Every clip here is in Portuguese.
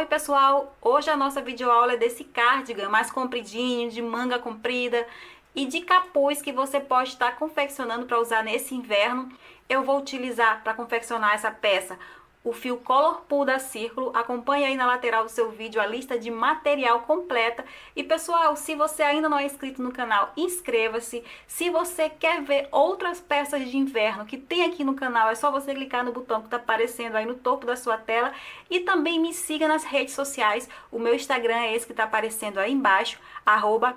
Oi pessoal, hoje a nossa videoaula é desse cardigan mais compridinho, de manga comprida e de capuz que você pode estar confeccionando para usar nesse inverno. Eu vou utilizar para confeccionar essa peça o fio Color Pool da Círculo. Acompanhe aí na lateral do seu vídeo a lista de material completa. E pessoal, se você ainda não é inscrito no canal, inscreva-se. Se você quer ver outras peças de inverno que tem aqui no canal, é só você clicar no botão que está aparecendo aí no topo da sua tela. E também me siga nas redes sociais. O meu Instagram é esse que está aparecendo aí embaixo,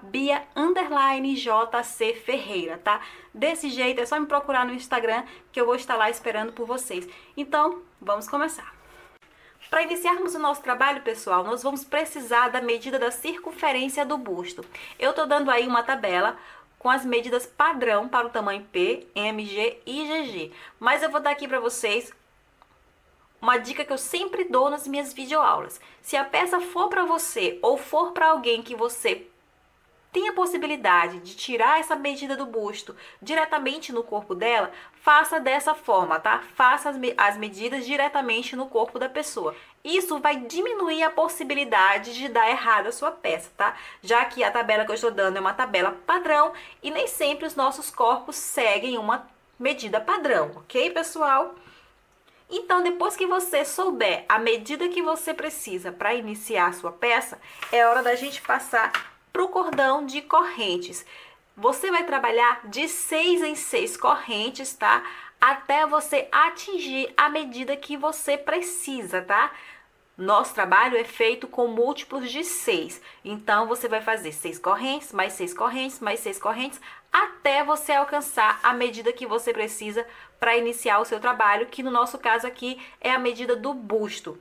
@Bia_JC Ferreira, tá? Desse jeito é só me procurar no Instagram que eu vou estar lá esperando por vocês. Então, vamos começar. Para iniciarmos o nosso trabalho, pessoal, nós vamos precisar da medida da circunferência do busto. Eu estou dando aí uma tabela com as medidas padrão para o tamanho P, M, G e GG. Mas eu vou dar aqui para vocês uma dica que eu sempre dou nas minhas videoaulas. Se a peça for para você ou for para alguém que você tem a possibilidade de tirar essa medida do busto diretamente no corpo dela, faça dessa forma, tá? Faça as medidas diretamente no corpo da pessoa. Isso vai diminuir a possibilidade de dar errado a sua peça, tá? Já que a tabela que eu estou dando é uma tabela padrão e nem sempre os nossos corpos seguem uma medida padrão, ok, pessoal? Então, depois que você souber a medida que você precisa para iniciar a sua peça, é hora da gente passar para o cordão de correntes. Você vai trabalhar de 6 em 6 correntes, tá? Até você atingir a medida que você precisa, tá? Nosso trabalho é feito com múltiplos de 6. Então, você vai fazer 6 correntes, mais 6 correntes, mais 6 correntes, até você alcançar a medida que você precisa para iniciar o seu trabalho, que no nosso caso aqui é a medida do busto.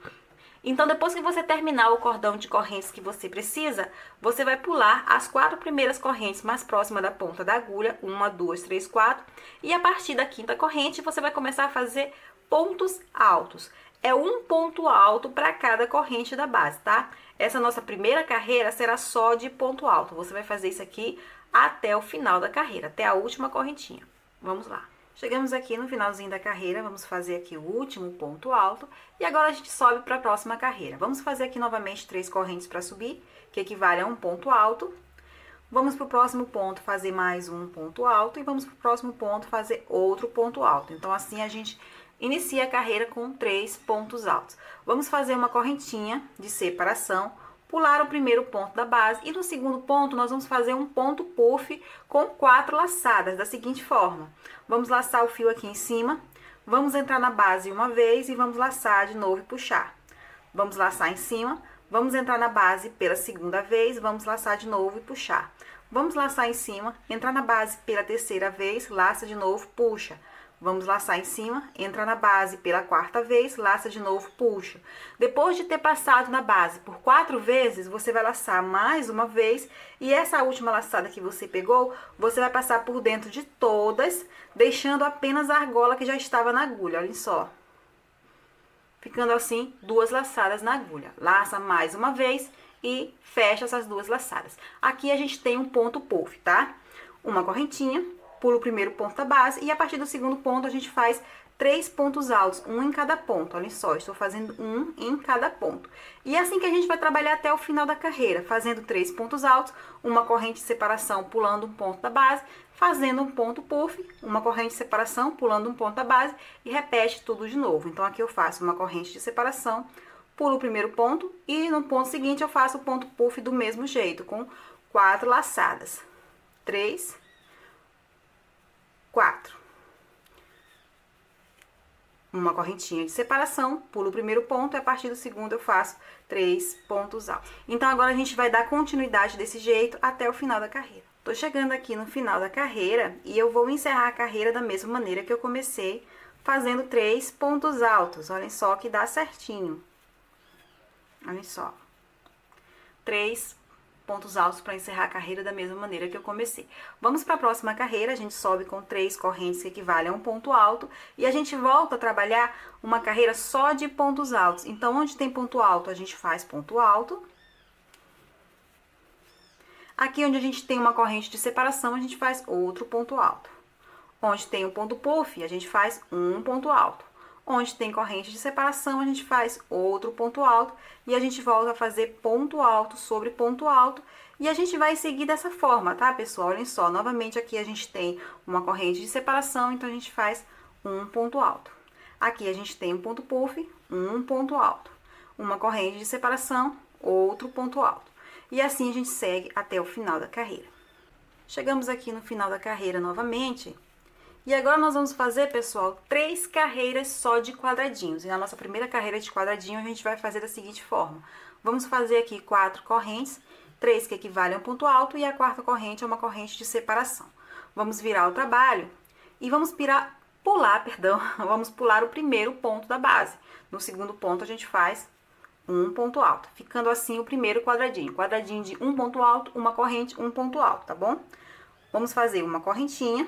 Então, depois que você terminar o cordão de correntes que você precisa, você vai pular as 4 primeiras correntes mais próximas da ponta da agulha, 1, 2, 3, 4, e a partir da 5ª corrente você vai começar a fazer pontos altos. É um ponto alto para cada corrente da base, tá? Essa nossa primeira carreira será só de ponto alto. Você vai fazer isso aqui até o final da carreira, até a última correntinha. Vamos lá. Chegamos aqui no finalzinho da carreira, vamos fazer aqui o último ponto alto e agora a gente sobe para a próxima carreira. Vamos fazer aqui novamente 3 correntes para subir, que equivale a um ponto alto. Vamos para o próximo ponto fazer mais um ponto alto e vamos para o próximo ponto fazer outro ponto alto. Então, assim a gente inicia a carreira com 3 pontos altos. Vamos fazer uma correntinha de separação, pular o primeiro ponto da base e no segundo ponto nós vamos fazer um ponto puff com 4 laçadas, da seguinte forma. Vamos laçar o fio aqui em cima, vamos entrar na base uma vez e vamos laçar de novo e puxar. Vamos laçar em cima, vamos entrar na base pela segunda vez, vamos laçar de novo e puxar. Vamos laçar em cima, entrar na base pela terceira vez, laça de novo, puxa. Vamos laçar em cima, entra na base pela 4ª vez, laça de novo, puxa. Depois de ter passado na base por 4 vezes, você vai laçar mais uma vez. E essa última laçada que você pegou, você vai passar por dentro de todas, deixando apenas a argola que já estava na agulha, olha só. Ficando assim, 2 laçadas na agulha. Laça mais uma vez e fecha essas 2 laçadas. Aqui a gente tem um ponto puff, tá? Uma correntinha. Pula o primeiro ponto da base e a partir do segundo ponto a gente faz 3 pontos altos, um em cada ponto. Olha só, estou fazendo um em cada ponto. E é assim que a gente vai trabalhar até o final da carreira, fazendo 3 pontos altos, uma corrente de separação pulando um ponto da base, fazendo um ponto puff, uma corrente de separação pulando um ponto da base e repete tudo de novo. Então aqui eu faço uma corrente de separação, pulo o primeiro ponto e no ponto seguinte eu faço o ponto puff do mesmo jeito, com 4 laçadas. 3, 4. Uma correntinha de separação, pulo o primeiro ponto e a partir do segundo eu faço 3 pontos altos. Então, agora a gente vai dar continuidade desse jeito até o final da carreira. Tô chegando aqui no final da carreira e eu vou encerrar a carreira da mesma maneira que eu comecei, fazendo 3 pontos altos. Olhem só que dá certinho. Olhem só. 3 pontos altos para encerrar a carreira da mesma maneira que eu comecei. Vamos para a próxima carreira, a gente sobe com 3 correntes que equivalem a um ponto alto e a gente volta a trabalhar uma carreira só de pontos altos. Então, onde tem ponto alto, a gente faz ponto alto. Aqui onde a gente tem uma corrente de separação, a gente faz outro ponto alto. Onde tem um ponto puff, a gente faz um ponto alto. Onde tem corrente de separação, a gente faz outro ponto alto e a gente volta a fazer ponto alto sobre ponto alto. E a gente vai seguir dessa forma, tá, pessoal? Olhem só, novamente aqui a gente tem uma corrente de separação, então a gente faz um ponto alto. Aqui a gente tem um ponto puff, um ponto alto. Uma corrente de separação, outro ponto alto. E assim a gente segue até o final da carreira. Chegamos aqui no final da carreira novamente. E agora nós vamos fazer, pessoal, 3 carreiras só de quadradinhos. E na nossa primeira carreira de quadradinho, a gente vai fazer da seguinte forma. Vamos fazer aqui 4 correntes, 3 que equivalem a um ponto alto e a quarta corrente é uma corrente de separação. Vamos virar o trabalho e vamos vamos pular o primeiro ponto da base. No segundo ponto, a gente faz um ponto alto, ficando assim o primeiro quadradinho. Quadradinho de um ponto alto, uma corrente, um ponto alto, tá bom? Vamos fazer uma correntinha.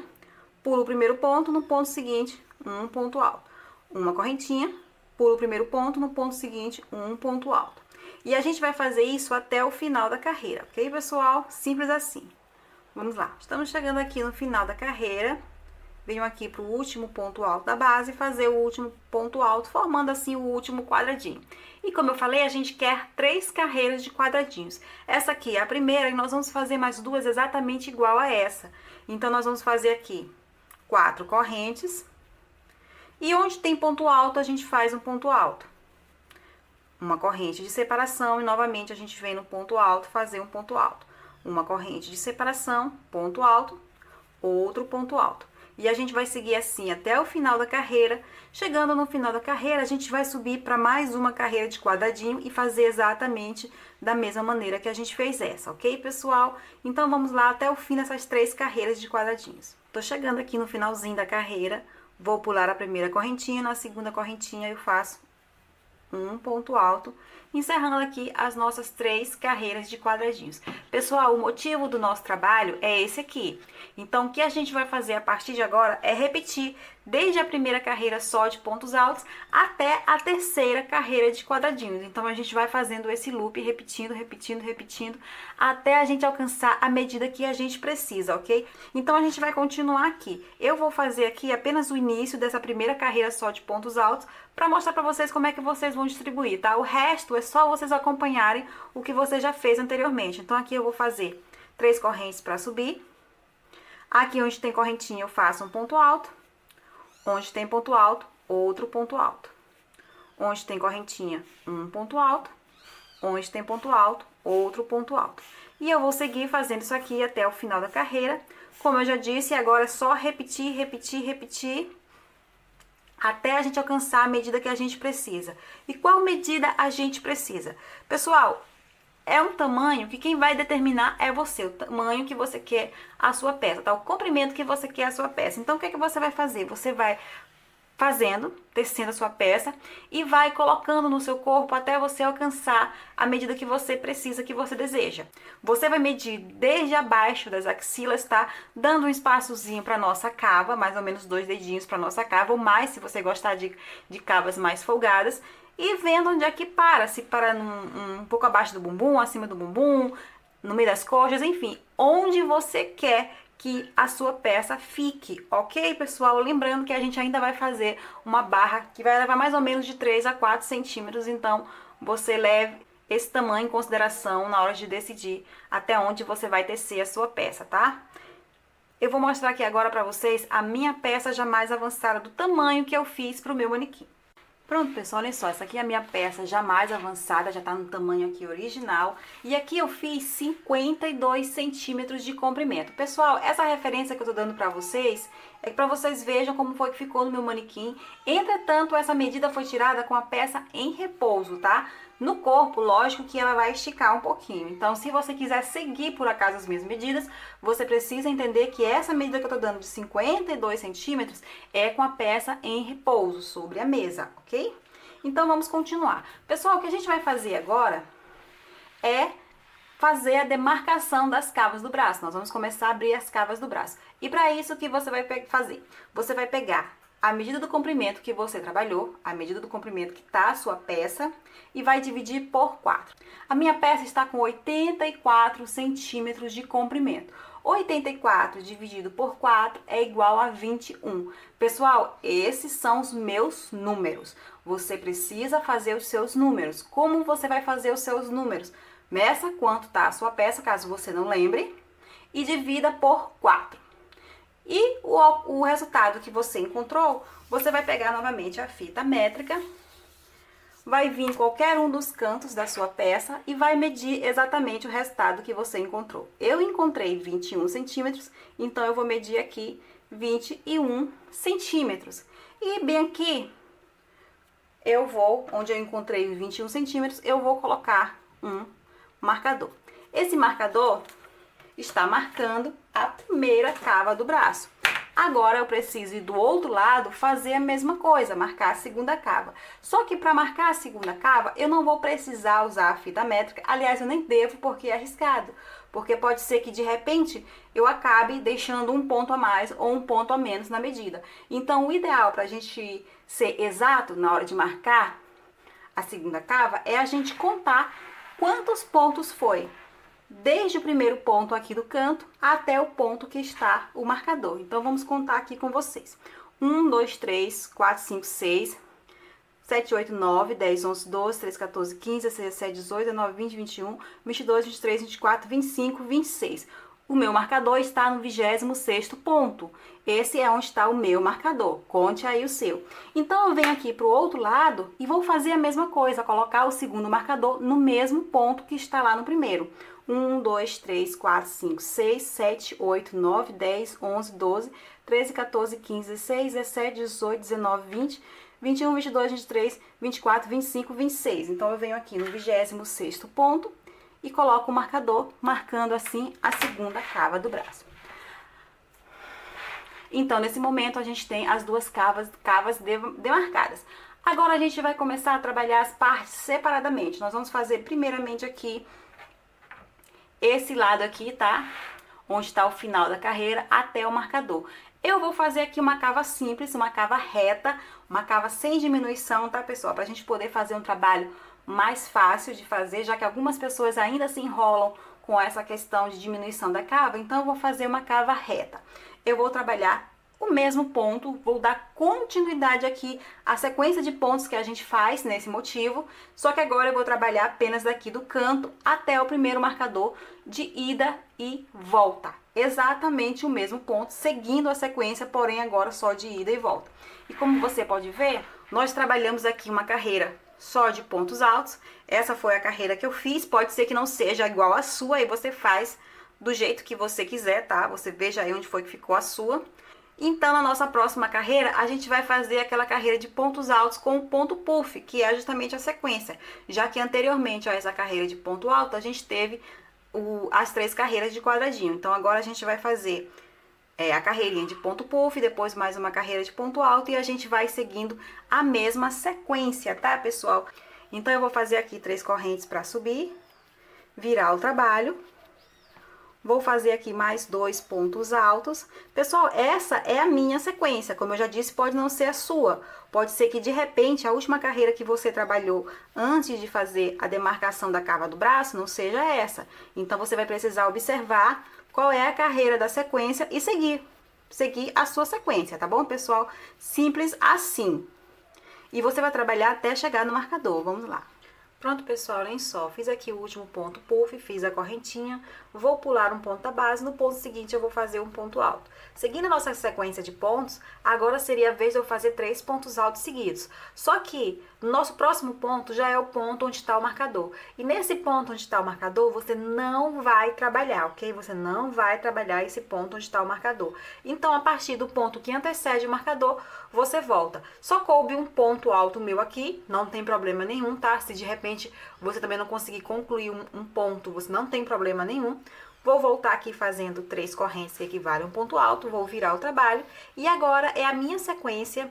Pulo o primeiro ponto, no ponto seguinte, um ponto alto. Uma correntinha, pulo o primeiro ponto, no ponto seguinte, um ponto alto. E a gente vai fazer isso até o final da carreira, ok, pessoal? Simples assim. Vamos lá, estamos chegando aqui no final da carreira. Venho aqui para o último ponto alto da base e fazer o último ponto alto, formando assim o último quadradinho. E como eu falei, a gente quer 3 carreiras de quadradinhos. Essa aqui é a primeira e nós vamos fazer mais 2 exatamente igual a essa. Então, nós vamos fazer aqui 4 correntes. E onde tem ponto alto, a gente faz um ponto alto. Uma corrente de separação e novamente a gente vem no ponto alto fazer um ponto alto. Uma corrente de separação, ponto alto, outro ponto alto. E a gente vai seguir assim até o final da carreira. Chegando no final da carreira, a gente vai subir para mais uma carreira de quadradinho e fazer exatamente da mesma maneira que a gente fez essa, ok, pessoal? Então, vamos lá até o fim dessas 3 carreiras de quadradinhos. Tô chegando aqui no finalzinho da carreira, vou pular a primeira correntinha, na segunda correntinha eu faço um ponto alto, encerrando aqui as nossas 3 carreiras de quadradinhos. Pessoal, o motivo do nosso trabalho é esse aqui. Então, o que a gente vai fazer a partir de agora é repetir desde a primeira carreira só de pontos altos até a terceira carreira de quadradinhos. Então, a gente vai fazendo esse loop, repetindo, repetindo, repetindo, até a gente alcançar a medida que a gente precisa, ok? Então, a gente vai continuar aqui. Eu vou fazer aqui apenas o início dessa primeira carreira só de pontos altos para mostrar para vocês como é que vocês vão distribuir, tá? O resto é só vocês acompanharem o que você já fez anteriormente. Então, aqui eu vou fazer 3 correntes para subir. Aqui onde tem correntinha eu faço um ponto alto. Onde tem ponto alto, outro ponto alto. Onde tem correntinha, um ponto alto. Onde tem ponto alto, outro ponto alto. E eu vou seguir fazendo isso aqui até o final da carreira. Como eu já disse, agora é só repetir, repetir, repetir, até a gente alcançar a medida que a gente precisa. E qual medida a gente precisa? Pessoal, é um tamanho que quem vai determinar é você, o tamanho que você quer a sua peça, tá? O comprimento que você quer a sua peça. Então, o que é que você vai fazer? Você vai fazendo, tecendo a sua peça e vai colocando no seu corpo até você alcançar a medida que você precisa, que você deseja. Você vai medir desde abaixo das axilas, tá? Dando um espaçozinho para nossa cava, mais ou menos 2 dedinhos para nossa cava, ou mais se você gostar de cavas mais folgadas. E vendo onde é que para, se para um pouco abaixo do bumbum, acima do bumbum, no meio das coxas, enfim, onde você quer que a sua peça fique, ok, pessoal? Lembrando que a gente ainda vai fazer uma barra que vai levar mais ou menos de 3 a 4 centímetros, então você leve esse tamanho em consideração na hora de decidir até onde você vai tecer a sua peça, tá? Eu vou mostrar aqui agora pra vocês a minha peça já mais avançada do tamanho que eu fiz pro meu manequim. Pronto, pessoal, olha só, essa aqui é a minha peça já mais avançada, já tá no tamanho aqui original. E aqui eu fiz 52 centímetros de comprimento. Pessoal, essa referência que eu tô dando pra vocês é pra vocês vejam como foi que ficou no meu manequim. Entretanto, essa medida foi tirada com a peça em repouso, tá? No corpo, lógico que ela vai esticar um pouquinho. Então, se você quiser seguir por acaso as minhas medidas, você precisa entender que essa medida que eu tô dando de 52 centímetros é com a peça em repouso sobre a mesa, ok? Então, vamos continuar. Pessoal, o que a gente vai fazer agora é fazer a demarcação das cavas do braço. Nós vamos começar a abrir as cavas do braço. E para isso, o que você vai fazer? Você vai pegar a medida do comprimento que você trabalhou, a medida do comprimento que está a sua peça, e vai dividir por 4. A minha peça está com 84 centímetros de comprimento. 84 dividido por 4 é igual a 21. Pessoal, esses são os meus números. Você precisa fazer os seus números. Como você vai fazer os seus números? Meça quanto está a sua peça, caso você não lembre, e divida por 4. E o resultado que você encontrou, você vai pegar novamente a fita métrica, vai vir em qualquer um dos cantos da sua peça e vai medir exatamente o resultado que você encontrou. Eu encontrei 21 centímetros, então eu vou medir aqui 21 centímetros. E bem aqui, onde eu encontrei 21 centímetros, eu vou colocar um marcador. Esse marcador está marcando a primeira cava do braço. Agora eu preciso ir do outro lado fazer a mesma coisa, marcar a segunda cava. Só que para marcar a segunda cava, eu não vou precisar usar a fita métrica. Aliás, eu nem devo porque é arriscado. Porque pode ser que de repente eu acabe deixando um ponto a mais ou um ponto a menos na medida. Então o ideal para a gente ser exato na hora de marcar a segunda cava é a gente contar quantos pontos foi. Desde o primeiro ponto aqui do canto até o ponto que está o marcador. Então, vamos contar aqui com vocês. 1, 2, 3, 4, 5, 6, 7, 8, 9, 10, 11, 12, 13, 14, 15, 16, 17, 18, 19, 20, 21, 22, 23, 24, 25, 26. O meu marcador está no 26º ponto. Esse é onde está o meu marcador. Conte aí o seu. Então, eu venho aqui para o outro lado e vou fazer a mesma coisa. Colocar o segundo marcador no mesmo ponto que está lá no primeiro. 1, 2, 3, 4, 5, 6, 7, 8, 9, 10, 11, 12, 13, 14, 15, 16, 17, 18, 19, 20, 21, 22, 23, 24, 25, 26. Então, eu venho aqui no 26º ponto e coloco o marcador, marcando assim a segunda cava do braço. Então, nesse momento, a gente tem as duas cavas demarcadas. Agora, a gente vai começar a trabalhar as partes separadamente. Nós vamos fazer primeiramente aqui esse lado aqui, tá? Onde está o final da carreira até o marcador. Eu vou fazer aqui uma cava simples, uma cava reta, uma cava sem diminuição, tá, pessoal? Pra gente poder fazer um trabalho mais fácil de fazer, já que algumas pessoas ainda se enrolam com essa questão de diminuição da cava. Então, eu vou fazer uma cava reta. Eu vou trabalhar o mesmo ponto, vou dar continuidade aqui à sequência de pontos que a gente faz nesse motivo, só que agora eu vou trabalhar apenas daqui do canto até o primeiro marcador de ida e volta. Exatamente o mesmo ponto, seguindo a sequência, porém agora só de ida e volta. E como você pode ver, nós trabalhamos aqui uma carreira só de pontos altos. Essa foi a carreira que eu fiz, pode ser que não seja igual à sua, aí você faz do jeito que você quiser, tá? Você veja aí onde foi que ficou a sua. Então, na nossa próxima carreira, a gente vai fazer aquela carreira de pontos altos com o ponto puff, que é justamente a sequência. Já que anteriormente a essa carreira de ponto alto, a gente teve as 3 carreiras de quadradinho. Então, agora a gente vai fazer a carreirinha de ponto puff, depois mais uma carreira de ponto alto e a gente vai seguindo a mesma sequência, tá, pessoal? Então, eu vou fazer aqui 3 correntes para subir, virar o trabalho. Vou fazer aqui mais 2 pontos altos. Pessoal, essa é a minha sequência. Como eu já disse, pode não ser a sua. Pode ser que, de repente, a última carreira que você trabalhou antes de fazer a demarcação da cava do braço não seja essa. Então, você vai precisar observar qual é a carreira da sequência e seguir a sua sequência, tá bom, pessoal? Simples assim. E você vai trabalhar até chegar no marcador. Vamos lá. Pronto, pessoal, olhem só, fiz aqui o último ponto puff, fiz a correntinha, vou pular um ponto da base, no ponto seguinte eu vou fazer um ponto alto. Seguindo a nossa sequência de pontos, agora seria a vez de eu fazer 3 pontos altos seguidos. Só que no nosso próximo ponto já é o ponto onde está o marcador. E nesse ponto onde está o marcador, você não vai trabalhar, ok? Você não vai trabalhar esse ponto onde está o marcador. Então, a partir do ponto que antecede o marcador, você volta. Só coube um ponto alto meu aqui, não tem problema nenhum, tá? Se de repente você também não conseguir concluir um ponto, você não tem problema nenhum. Vou voltar aqui fazendo 3 correntes que equivalem a um ponto alto, vou virar o trabalho. E agora é a minha sequência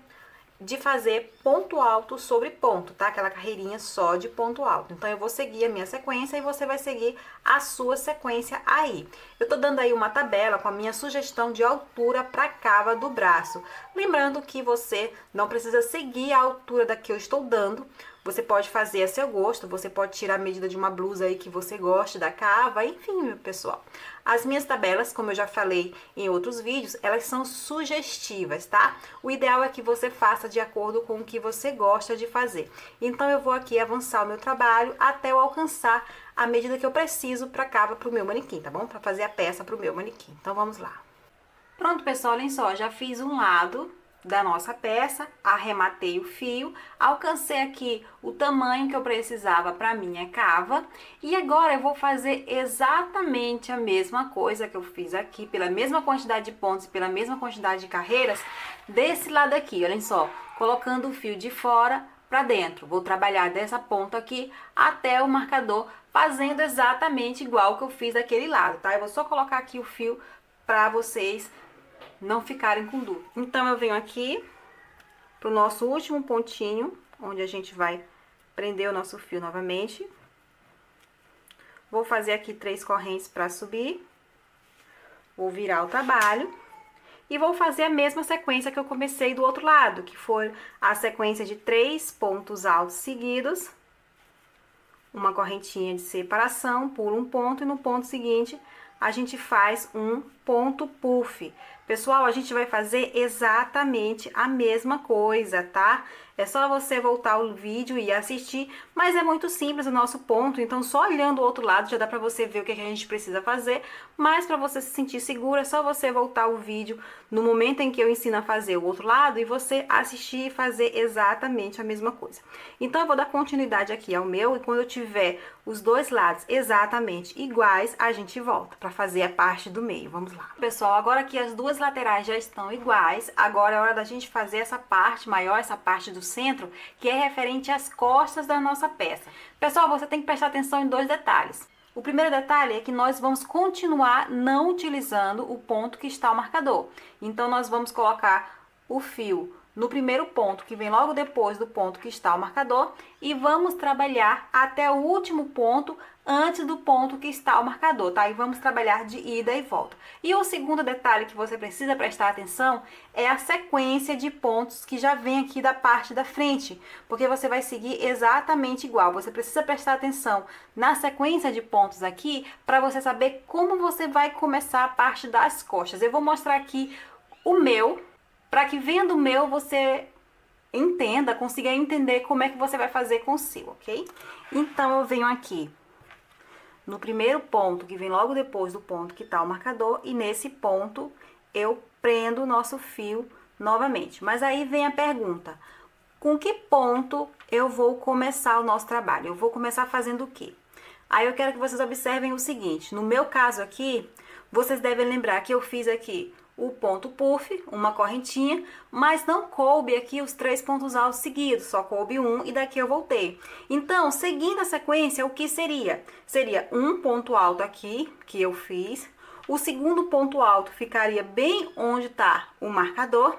de fazer ponto alto sobre ponto, tá? Aquela carreirinha só de ponto alto. Então, eu vou seguir a minha sequência e você vai seguir a sua sequência aí. Eu tô dando aí uma tabela com a minha sugestão de altura para cava do braço. Lembrando que você não precisa seguir a altura da que eu estou dando. Você pode fazer a seu gosto, você pode tirar a medida de uma blusa aí que você goste da cava, enfim, meu pessoal. As minhas tabelas, como eu já falei em outros vídeos, elas são sugestivas, tá? O ideal é que você faça de acordo com o que você gosta de fazer. Então, eu vou aqui avançar o meu trabalho até eu alcançar a medida que eu preciso para cava para o meu manequim, tá bom? Para fazer a peça para o meu manequim. Então, vamos lá. Pronto, pessoal, olhem só, já fiz um lado da nossa peça, arrematei o fio, alcancei aqui o tamanho que eu precisava para minha cava e agora eu vou fazer exatamente a mesma coisa que eu fiz aqui, pela mesma quantidade de pontos e pela mesma quantidade de carreiras desse lado aqui, olhem só, colocando o fio de fora para dentro. Vou trabalhar dessa ponta aqui até o marcador, fazendo exatamente igual que eu fiz daquele lado, tá? Eu vou só colocar aqui o fio para vocês não ficarem com dúvida. Então, eu venho aqui pro nosso último pontinho, onde a gente vai prender o nosso fio novamente. Vou fazer aqui 3 correntes para subir. Vou virar o trabalho. E vou fazer a mesma sequência que eu comecei do outro lado, que foi a sequência de 3 pontos altos seguidos. Uma correntinha de separação, pula um ponto e no ponto seguinte a gente faz um ponto puff. Pessoal, a gente vai fazer exatamente a mesma coisa, tá? É só você voltar o vídeo e assistir, mas é muito simples o nosso ponto, então só olhando o outro lado já dá pra você ver o que a gente precisa fazer, mas pra você se sentir segura, é só você voltar o vídeo no momento em que eu ensino a fazer o outro lado e você assistir e fazer exatamente a mesma coisa. Então, eu vou dar continuidade aqui ao meu e quando eu tiver os dois lados exatamente iguais, a gente volta pra fazer a parte do meio. Vamos lá. Pessoal, agora que as duas laterais já estão iguais, agora é hora da gente fazer essa parte maior, essa parte do centro, que é referente às costas da nossa peça. Pessoal, você tem que prestar atenção em 2 detalhes. O primeiro detalhe é que nós vamos continuar não utilizando o ponto que está o marcador. Então, nós vamos colocar o fio no primeiro ponto, que vem logo depois do ponto que está o marcador, e vamos trabalhar até o último ponto antes do ponto que está o marcador, tá? E vamos trabalhar de ida e volta. E o segundo detalhe que você precisa prestar atenção é a sequência de pontos que já vem aqui da parte da frente, porque você vai seguir exatamente igual. Você precisa prestar atenção na sequência de pontos aqui para você saber como você vai começar a parte das costas. Eu vou mostrar aqui o meu, para que vendo o meu você entenda, consiga entender como é que você vai fazer com o seu, ok? Então, eu venho aqui no primeiro ponto, que vem logo depois do ponto que tá o marcador, e nesse ponto eu prendo o nosso fio novamente. Mas aí vem a pergunta, com que ponto eu vou começar o nosso trabalho? Eu vou começar fazendo o quê? Aí eu quero que vocês observem o seguinte, no meu caso aqui, vocês devem lembrar que eu fiz aqui o ponto puff, uma correntinha, mas não coube aqui os 3 pontos altos seguidos, só coube um e daqui eu voltei. Então, seguindo a sequência, o que seria? Seria um ponto alto aqui, que eu fiz, o segundo ponto alto ficaria bem onde está o marcador,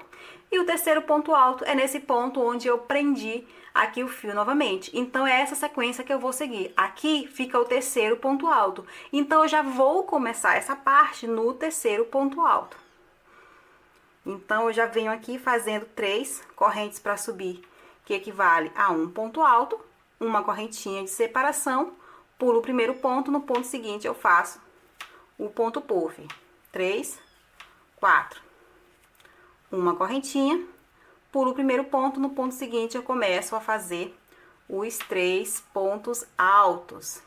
e o terceiro ponto alto é nesse ponto onde eu prendi aqui o fio novamente. Então, é essa sequência que eu vou seguir. Aqui fica o terceiro ponto alto. Então, eu já vou começar essa parte no terceiro ponto alto. Então, eu já venho aqui fazendo 3 correntes para subir, que equivale a um ponto alto, uma correntinha de separação, pulo o primeiro ponto, no ponto seguinte eu faço o ponto puff. 3, 4. Uma correntinha, pulo o primeiro ponto, no ponto seguinte eu começo a fazer os 3 pontos altos.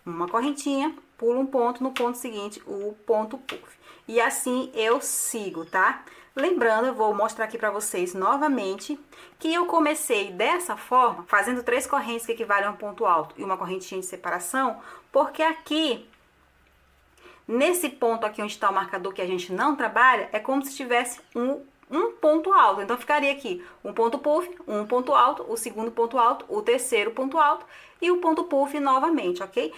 Uma correntinha, pulo um ponto, no ponto seguinte o ponto puff. E assim eu sigo, tá? Lembrando, eu vou mostrar aqui pra vocês novamente que eu comecei dessa forma, fazendo 3 correntes que equivalem a um ponto alto e uma correntinha de separação, porque aqui, nesse ponto aqui onde está o marcador que a gente não trabalha, é como se tivesse um ponto alto. Então, ficaria aqui um ponto puff, um ponto alto, o segundo ponto alto, o terceiro ponto alto e o ponto puff novamente, ok?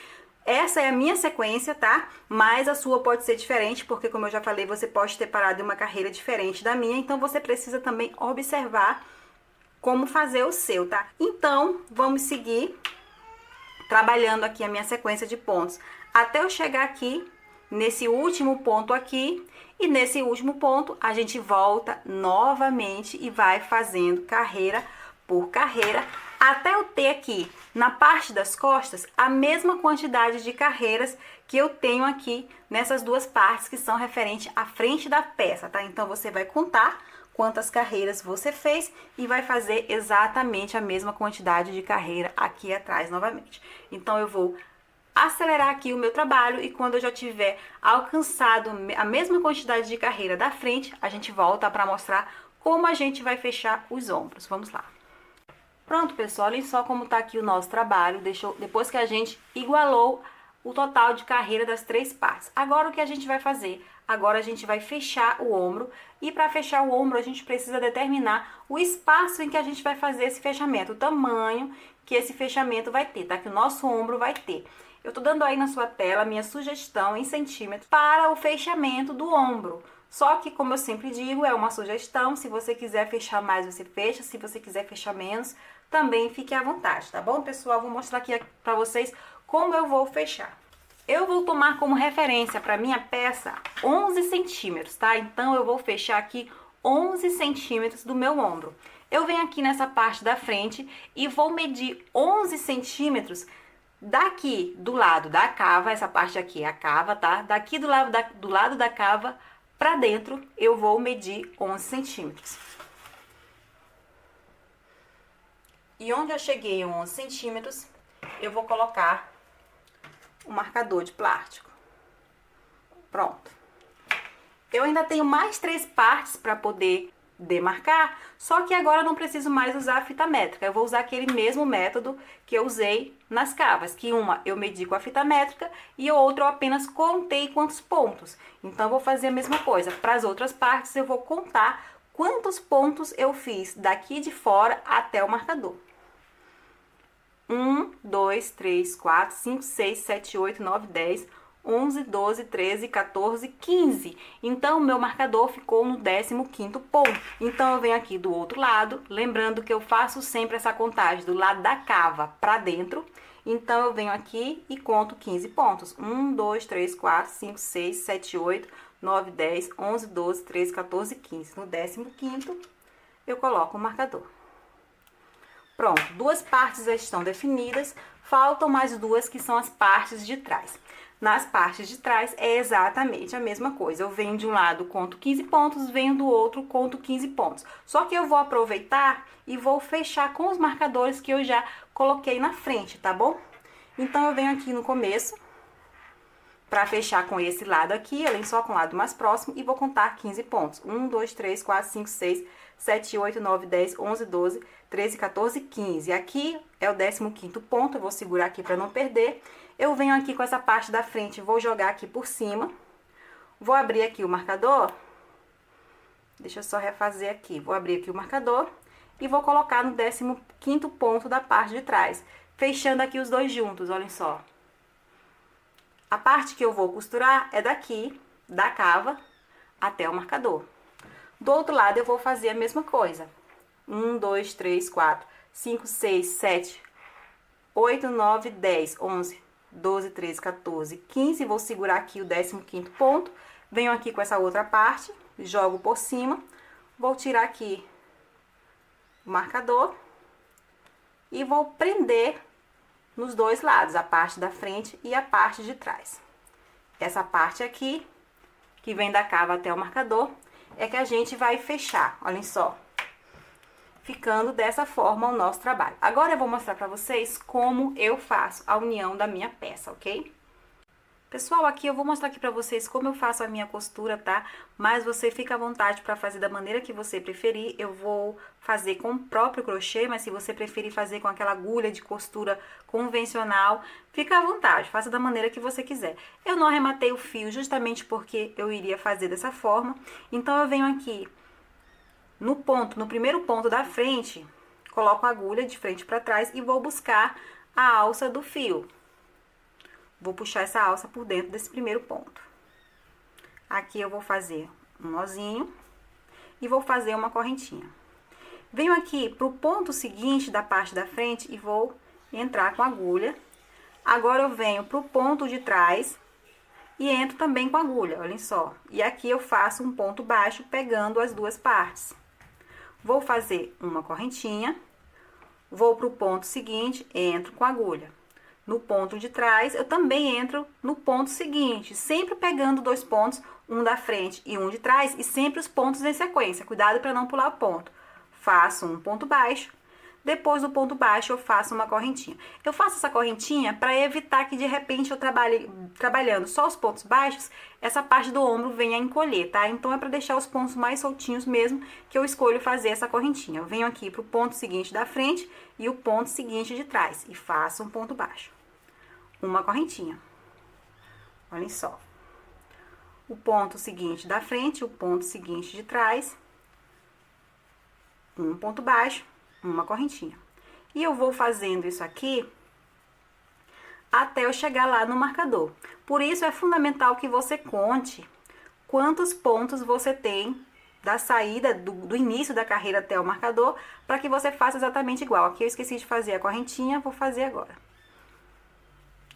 Essa é a minha sequência, tá? Mas a sua pode ser diferente, porque como eu já falei, você pode ter parado em uma carreira diferente da minha, então você precisa também observar como fazer o seu, tá? Então, vamos seguir trabalhando aqui a minha sequência de pontos, até eu chegar aqui, nesse último ponto aqui, e nesse último ponto a gente volta novamente e vai fazendo carreira por carreira, até eu ter aqui na parte das costas a mesma quantidade de carreiras que eu tenho aqui nessas duas partes que são referentes à frente da peça, tá? Então você vai contar quantas carreiras você fez e vai fazer exatamente a mesma quantidade de carreira aqui atrás novamente. Então eu vou acelerar aqui o meu trabalho e quando eu já tiver alcançado a mesma quantidade de carreira da frente, a gente volta para mostrar como a gente vai fechar os ombros. Vamos lá. Pronto, pessoal, olhem só como tá aqui o nosso trabalho, depois que a gente igualou o total de carreira das três partes. Agora o que a gente vai fazer? Agora a gente vai fechar o ombro e para fechar o ombro a gente precisa determinar o espaço em que a gente vai fazer esse fechamento, o tamanho que esse fechamento vai ter, tá? Que o nosso ombro vai ter. Eu tô dando aí na sua tela a minha sugestão em centímetros para o fechamento do ombro. Só que, como eu sempre digo, é uma sugestão. Se você quiser fechar mais, você fecha. Se você quiser fechar menos, também fique à vontade, tá bom, pessoal? Vou mostrar aqui pra vocês como eu vou fechar. Eu vou tomar como referência para minha peça 11 centímetros, tá? Então, eu vou fechar aqui 11 centímetros do meu ombro. Eu venho aqui nessa parte da frente e vou medir 11 centímetros daqui do lado da cava, essa parte aqui é a cava, tá? Daqui do lado da cava para dentro, eu vou medir 11 centímetros. E onde eu cheguei em 11 centímetros, eu vou colocar o marcador de plástico. Pronto. Eu ainda tenho mais 3 partes para poder demarcar, só que agora eu não preciso mais usar a fita métrica. Eu vou usar aquele mesmo método que eu usei nas cavas, que uma eu medi com a fita métrica e a outra eu apenas contei quantos pontos. Então eu vou fazer a mesma coisa. Para as outras partes eu vou contar quantos pontos eu fiz daqui de fora até o marcador. 1, 2, 3, 4, 5, 6, 7, 8, 9, 10, 11, 12, 13, 14, 15. Então, o meu marcador ficou no 15º ponto. Então, eu venho aqui do outro lado, lembrando que eu faço sempre essa contagem do lado da cava para dentro. Então, eu venho aqui e conto 15 pontos. 1, 2, 3, 4, 5, 6, 7, 8, 9, 10, 11, 12, 13, 14, 15. No 15º, eu coloco o marcador. Pronto, 2 partes já estão definidas, faltam mais 2 que são as partes de trás. Nas partes de trás é exatamente a mesma coisa. Eu venho de um lado, conto 15 pontos, venho do outro, conto 15 pontos. Só que eu vou aproveitar e vou fechar com os marcadores que eu já coloquei na frente, tá bom? Então, eu venho aqui no começo, para fechar com esse lado aqui, além só com o lado mais próximo, e vou contar 15 pontos. 1, 2, 3, 4, 5, 6, 7, 8, 9, 10, 11, 12, 13, 14, 15. Aqui é o 15º ponto, eu vou segurar aqui para não perder. Eu venho aqui com essa parte da frente, vou jogar aqui por cima. Vou abrir aqui o marcador. Deixa eu só refazer aqui. Vou abrir aqui o marcador e vou colocar no 15º ponto da parte de trás, fechando aqui os dois juntos, olhem só. A parte que eu vou costurar é daqui, da cava, até o marcador. Do outro lado, eu vou fazer a mesma coisa. 1, 2, 3, 4, 5, 6, 7, 8, 9, 10, 11, 12, 13, 14, 15. Vou segurar aqui o 15º ponto. Venho aqui com essa outra parte, jogo por cima. Vou tirar aqui o marcador e vou prender nos dois lados, a parte da frente e a parte de trás. Essa parte aqui, que vem da cava até o marcador, é que a gente vai fechar, olhem só. Ficando dessa forma o nosso trabalho. Agora eu vou mostrar pra vocês como eu faço a união da minha peça, ok? Pessoal, aqui eu vou mostrar aqui pra vocês como eu faço a minha costura, tá? Mas você fica à vontade pra fazer da maneira que você preferir. Eu vou fazer com o próprio crochê, mas se você preferir fazer com aquela agulha de costura convencional, fica à vontade, faça da maneira que você quiser. Eu não arrematei o fio justamente porque eu iria fazer dessa forma. Então, eu venho aqui no primeiro ponto da frente, coloco a agulha de frente pra trás e vou buscar a alça do fio. Vou puxar essa alça por dentro desse primeiro ponto. Aqui eu vou fazer um nozinho e vou fazer uma correntinha. Venho aqui pro ponto seguinte da parte da frente e vou entrar com a agulha. Agora eu venho pro ponto de trás e entro também com a agulha, olhem só. E aqui eu faço um ponto baixo pegando as duas partes. Vou fazer uma correntinha, vou pro ponto seguinte, entro com a agulha. No ponto de trás, eu também entro no ponto seguinte, sempre pegando 2 pontos, um da frente e um de trás, e sempre os pontos em sequência. Cuidado para não pular o ponto. Faço um ponto baixo. Depois do ponto baixo, eu faço uma correntinha. Eu faço essa correntinha para evitar que, de repente, eu trabalhando só os pontos baixos, essa parte do ombro venha a encolher, tá? Então, é para deixar os pontos mais soltinhos mesmo que eu escolho fazer essa correntinha. Eu venho aqui pro ponto seguinte da frente e o ponto seguinte de trás e faço um ponto baixo. Uma correntinha. Olhem só. O ponto seguinte da frente, o ponto seguinte de trás, um ponto baixo, uma correntinha. E eu vou fazendo isso aqui até eu chegar lá no marcador. Por isso é fundamental que você conte quantos pontos você tem da saída, do início da carreira até o marcador, para que você faça exatamente igual. Aqui eu esqueci de fazer a correntinha, vou fazer agora.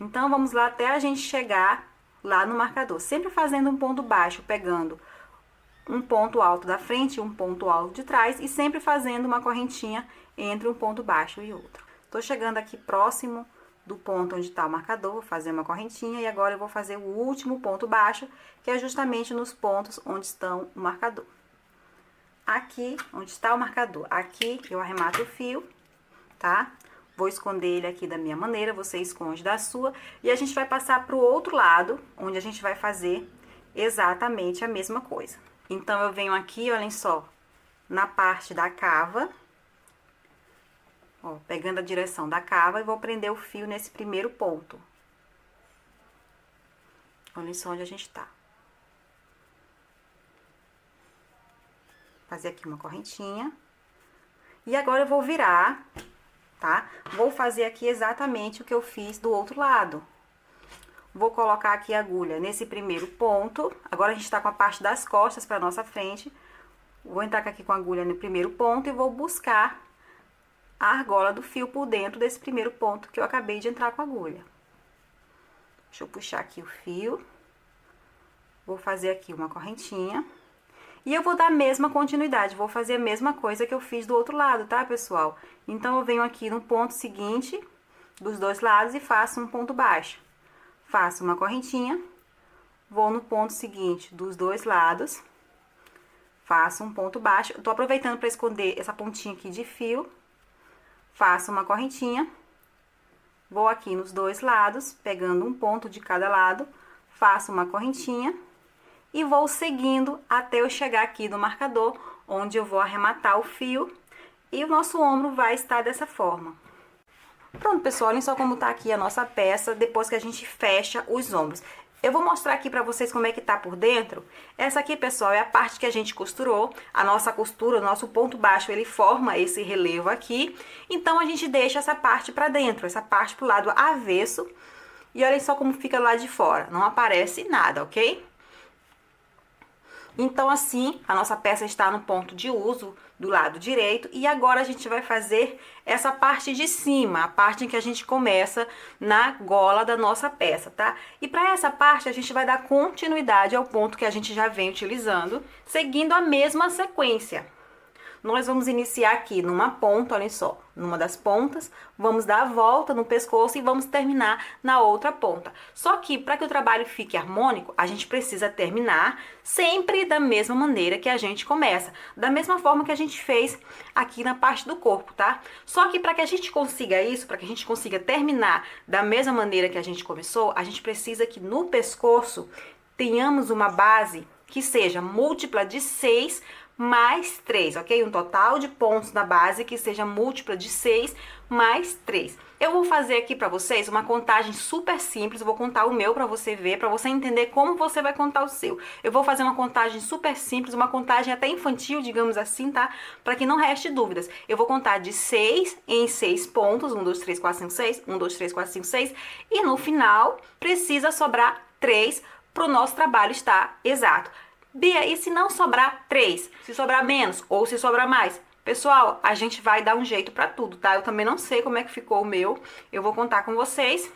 Então, vamos lá até a gente chegar lá no marcador. Sempre fazendo um ponto baixo, pegando um ponto alto da frente e um ponto alto de trás, e sempre fazendo uma correntinha entre um ponto baixo e outro. Tô chegando aqui próximo do ponto onde tá o marcador, vou fazer uma correntinha, e agora eu vou fazer o último ponto baixo, que é justamente nos pontos onde estão o marcador. Aqui, onde está o marcador, aqui eu arremato o fio, tá? Vou esconder ele aqui da minha maneira, você esconde da sua, e a gente vai passar pro outro lado, onde a gente vai fazer exatamente a mesma coisa. Então, eu venho aqui, olhem só, na parte da cava, ó, pegando a direção da cava, e vou prender o fio nesse primeiro ponto. Olhem só onde a gente tá. Fazer aqui uma correntinha. E agora eu vou virar, tá? Vou fazer aqui exatamente o que eu fiz do outro lado. Vou colocar aqui a agulha nesse primeiro ponto. Agora a gente tá com a parte das costas pra nossa frente. Vou entrar aqui com a agulha no primeiro ponto e vou buscar a argola do fio por dentro desse primeiro ponto que eu acabei de entrar com a agulha. Deixa eu puxar aqui o fio. Vou fazer aqui uma correntinha. E eu vou dar a mesma continuidade, vou fazer a mesma coisa que eu fiz do outro lado, tá, pessoal? Então, eu venho aqui no ponto seguinte, dos dois lados, e faço um ponto baixo. Faço uma correntinha, vou no ponto seguinte dos dois lados, faço um ponto baixo. Eu tô aproveitando para esconder essa pontinha aqui de fio, faço uma correntinha, vou aqui nos dois lados, pegando um ponto de cada lado, faço uma correntinha. E vou seguindo até eu chegar aqui no marcador, onde eu vou arrematar o fio, e o nosso ombro vai estar dessa forma. Pronto, pessoal, olhem só como tá aqui a nossa peça, depois que a gente fecha os ombros. Eu vou mostrar aqui pra vocês como é que tá por dentro. Essa aqui, pessoal, é a parte que a gente costurou. A nossa costura, o nosso ponto baixo, ele forma esse relevo aqui. Então, a gente deixa essa parte pra dentro, essa parte pro lado avesso. E olhem só como fica lá de fora, não aparece nada, ok? Então, assim, a nossa peça está no ponto de uso do lado direito. E agora a gente vai fazer essa parte de cima, a parte em que a gente começa na gola da nossa peça, tá? E para essa parte a gente vai dar continuidade ao ponto que a gente já vem utilizando, seguindo a mesma sequência. Nós vamos iniciar aqui numa ponta, olhem só, numa das pontas, vamos dar a volta no pescoço e vamos terminar na outra ponta. Só que, para que o trabalho fique harmônico, a gente precisa terminar sempre da mesma maneira que a gente começa. Da mesma forma que a gente fez aqui na parte do corpo, tá? Só que para que a gente consiga isso, para que a gente consiga terminar da mesma maneira que a gente começou, a gente precisa que no pescoço tenhamos uma base que seja múltipla de 6 mais 3, ok? Um total de pontos na base que seja múltipla de 6 mais 3. Eu vou fazer aqui pra vocês uma contagem super simples, eu vou contar o meu pra você ver, pra você entender como você vai contar o seu. Eu vou fazer uma contagem super simples, uma contagem até infantil, digamos assim, tá? Pra que não reste dúvidas. Eu vou contar de 6 em 6 pontos, 1, 2, 3, 4, 5, 6, 1, 2, 3, 4, 5, 6, e no final precisa sobrar 3 pro nosso trabalho estar exato. Bia, e se não sobrar 3? Se sobrar menos ou se sobrar mais? Pessoal, a gente vai dar um jeito pra tudo, tá? Eu também não sei como é que ficou o meu. Eu vou contar com vocês.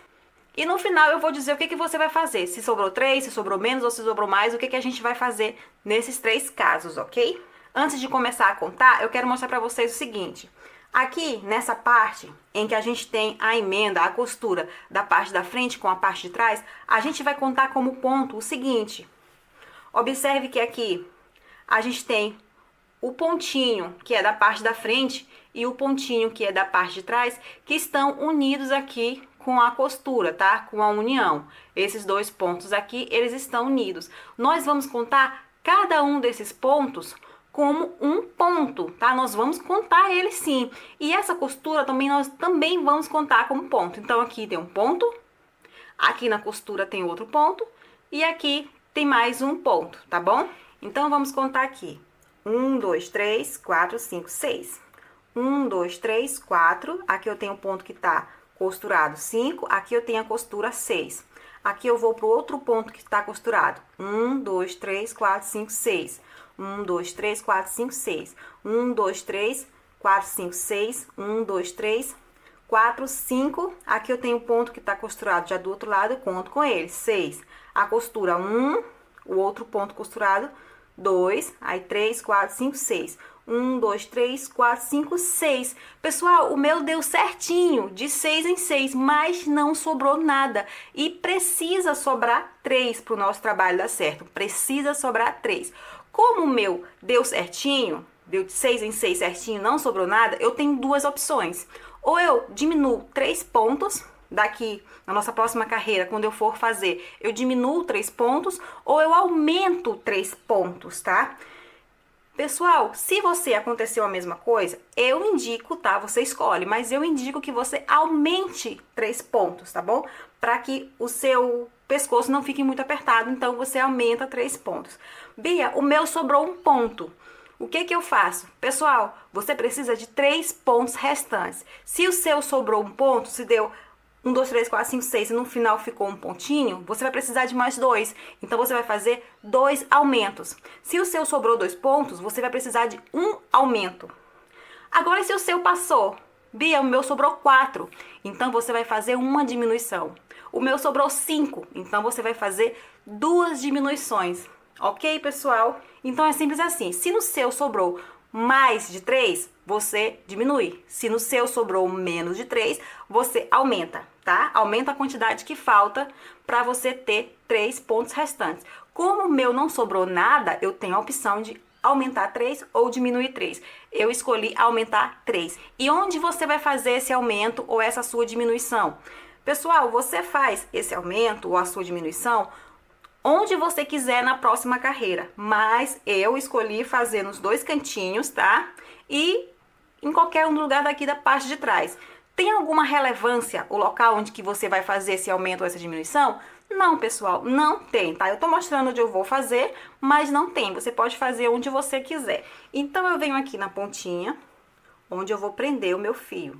E no final eu vou dizer o que você vai fazer. Se sobrou 3, se sobrou menos ou se sobrou mais, o que a gente vai fazer nesses 3 casos, ok? Antes de começar a contar, eu quero mostrar pra vocês o seguinte. Aqui, nessa parte em que a gente tem a emenda, a costura da parte da frente com a parte de trás, a gente vai contar como ponto o seguinte. Observe que aqui a gente tem o pontinho, que é da parte da frente, e o pontinho, que é da parte de trás, que estão unidos aqui com a costura, tá? Com a união. Esses dois pontos aqui, eles estão unidos. Nós vamos contar cada um desses pontos como um ponto, tá? Nós vamos contar ele sim. E essa costura também nós também vamos contar como ponto. Então aqui tem um ponto, aqui na costura tem outro ponto e aqui tem mais um ponto, tá bom? Então vamos contar aqui. 1, 2, 3, 4, 5, 6. 1, 2, 3, 4. Aqui eu tenho o ponto que tá costurado 5, aqui eu tenho a costura 6. Aqui eu vou pro outro ponto que está costurado. 1, 2, 3, 4, 5, 6. 1, 2, 3, 4, 5, 6. 1, 2, 3, 4, 5, 6. 1, 2, 3, 4, 5. Aqui eu tenho o ponto que está costurado já do outro lado, eu conto com ele. 6. A costura 1, o outro ponto costurado, 2. Aí 3, 4, 5, 6. 1, 2, 3, 4, 5, 6. Pessoal, o meu deu certinho, de 6 em 6, mas não sobrou nada. E precisa sobrar 3 para o nosso trabalho dar certo. Precisa sobrar 3. Como o meu deu certinho, deu de 6 em 6 certinho, não sobrou nada, eu tenho duas opções. Ou eu diminuo 3 pontos, daqui na nossa próxima carreira, quando eu for fazer, eu diminuo 3 pontos, ou eu aumento 3 pontos, tá? Pessoal, se você aconteceu a mesma coisa, eu indico, tá? Você escolhe, mas eu indico que você aumente 3 pontos, tá bom? Para que o seu pescoço não fique muito apertado, então você aumenta 3 pontos. Bia, o meu sobrou um ponto. O que que eu faço? Pessoal, você precisa de 3 pontos restantes. Se o seu sobrou um ponto, se deu 1, 2, 3, 4, 5, 6 e no final ficou um pontinho, você vai precisar de mais 2. Então, você vai fazer 2 aumentos. Se o seu sobrou 2 pontos, você vai precisar de 1 aumento. Agora, se o seu passou, Bia, o meu sobrou 4. Então, você vai fazer uma diminuição. O meu sobrou 5. Então, você vai fazer 2 diminuições. Ok, pessoal? Então, é simples assim. Se no seu sobrou mais de 3, você diminui. Se no seu sobrou menos de 3, você aumenta, tá? Aumenta a quantidade que falta para você ter 3 pontos restantes. Como o meu não sobrou nada, eu tenho a opção de aumentar 3 ou diminuir 3. Eu escolhi aumentar 3. E onde você vai fazer esse aumento ou essa sua diminuição? Pessoal, você faz esse aumento ou a sua diminuição onde você quiser na próxima carreira, mas eu escolhi fazer nos 2 cantinhos, tá? E em qualquer um lugar daqui da parte de trás. Tem alguma relevância o local onde que você vai fazer esse aumento ou essa diminuição? Não, pessoal, não tem, tá? Eu tô mostrando onde eu vou fazer, mas não tem. Você pode fazer onde você quiser. Então, eu venho aqui na pontinha, onde eu vou prender o meu fio.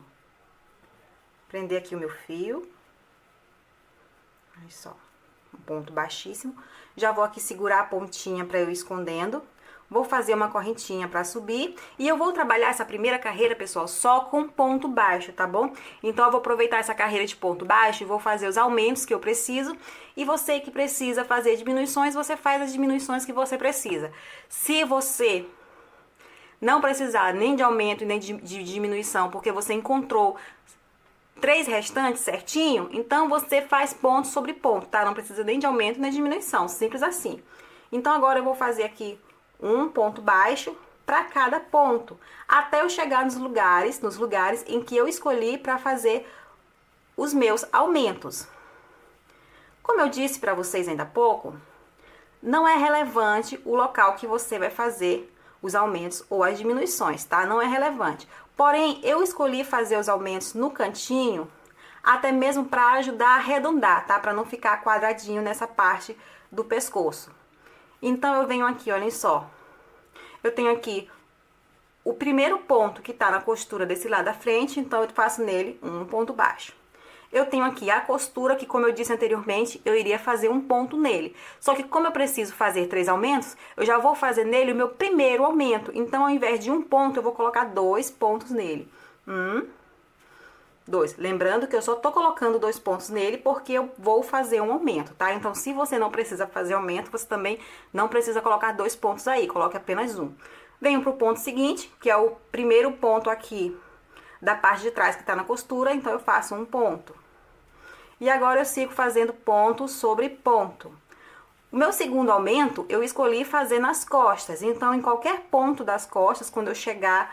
Prender aqui o meu fio. Olha só. Um ponto baixíssimo. Já vou aqui segurar a pontinha para eu ir escondendo. Vou fazer uma correntinha para subir. E eu vou trabalhar essa primeira carreira, pessoal, só com ponto baixo, tá bom? Então, eu vou aproveitar essa carreira de ponto baixo e vou fazer os aumentos que eu preciso. E você que precisa fazer diminuições, você faz as diminuições que você precisa. Se você não precisar nem de aumento nem de diminuição, porque você encontrou 3 restantes certinho, então você faz ponto sobre ponto, tá? Não precisa nem de aumento nem de diminuição, simples assim. Então, agora eu vou fazer aqui um ponto baixo para cada ponto, até eu chegar nos lugares em que eu escolhi para fazer os meus aumentos. Como eu disse para vocês ainda há pouco, não é relevante o local que você vai fazer os aumentos ou as diminuições, tá? Não é relevante. Porém, eu escolhi fazer os aumentos no cantinho, até mesmo para ajudar a arredondar, tá? Para não ficar quadradinho nessa parte do pescoço. Então, eu venho aqui, olhem só. Eu tenho aqui o primeiro ponto que tá na costura desse lado da frente, então eu faço nele um ponto baixo. Eu tenho aqui a costura, que como eu disse anteriormente, eu iria fazer um ponto nele. Só que como eu preciso fazer 3 aumentos, eu já vou fazer nele o meu primeiro aumento. Então, ao invés de um ponto, eu vou colocar 2 pontos nele. 2. Lembrando que eu só tô colocando 2 pontos nele porque eu vou fazer um aumento, tá? Então, se você não precisa fazer aumento, você também não precisa colocar 2 pontos aí. Coloque apenas um. Venho pro ponto seguinte, que é o primeiro ponto aqui da parte de trás que tá na costura, então eu faço um ponto. E agora eu sigo fazendo ponto sobre ponto. O meu segundo aumento, eu escolhi fazer nas costas. Então, em qualquer ponto das costas, quando chegar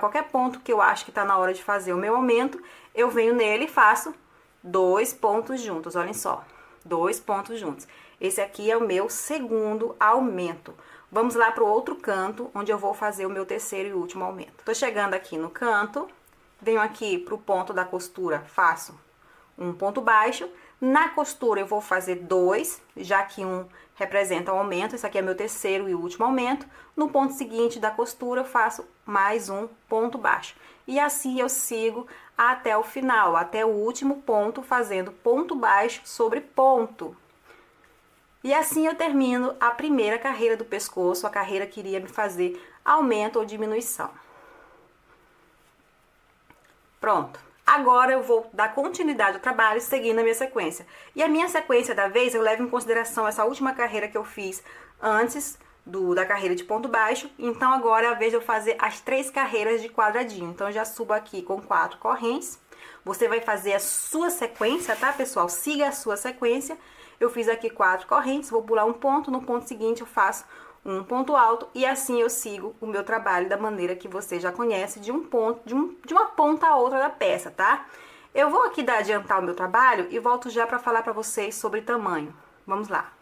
qualquer ponto que eu acho que tá na hora de fazer o meu aumento, eu venho nele e faço 2 pontos juntos, olhem só. 2 pontos juntos. Esse aqui é o meu segundo aumento. Vamos lá pro outro canto, onde eu vou fazer o meu terceiro e último aumento. Tô chegando aqui no canto, venho aqui pro ponto da costura, faço um ponto baixo. Na costura eu vou fazer 2, já que um representa um aumento. Esse aqui é meu terceiro e último aumento. No ponto seguinte da costura eu faço mais um ponto baixo. E assim eu sigo até o final, até o último ponto, fazendo ponto baixo sobre ponto. E assim eu termino a primeira carreira do pescoço, a carreira que iria me fazer aumento ou diminuição. Pronto. Agora eu vou dar continuidade ao trabalho seguindo a minha sequência. E a minha sequência da vez, eu levo em consideração essa última carreira que eu fiz antes da carreira de ponto baixo. Então agora é a vez de eu fazer as 3 carreiras de quadradinho. Então eu já subo aqui com 4 correntes. Você vai fazer a sua sequência, tá, pessoal? Siga a sua sequência. Eu fiz aqui 4 correntes, vou pular um ponto. No ponto seguinte eu faço um ponto alto e assim eu sigo o meu trabalho da maneira que você já conhece, de um ponto, de uma ponta a outra da peça, tá? Eu vou aqui adiantar o meu trabalho e volto já para falar para vocês sobre tamanho. Vamos lá.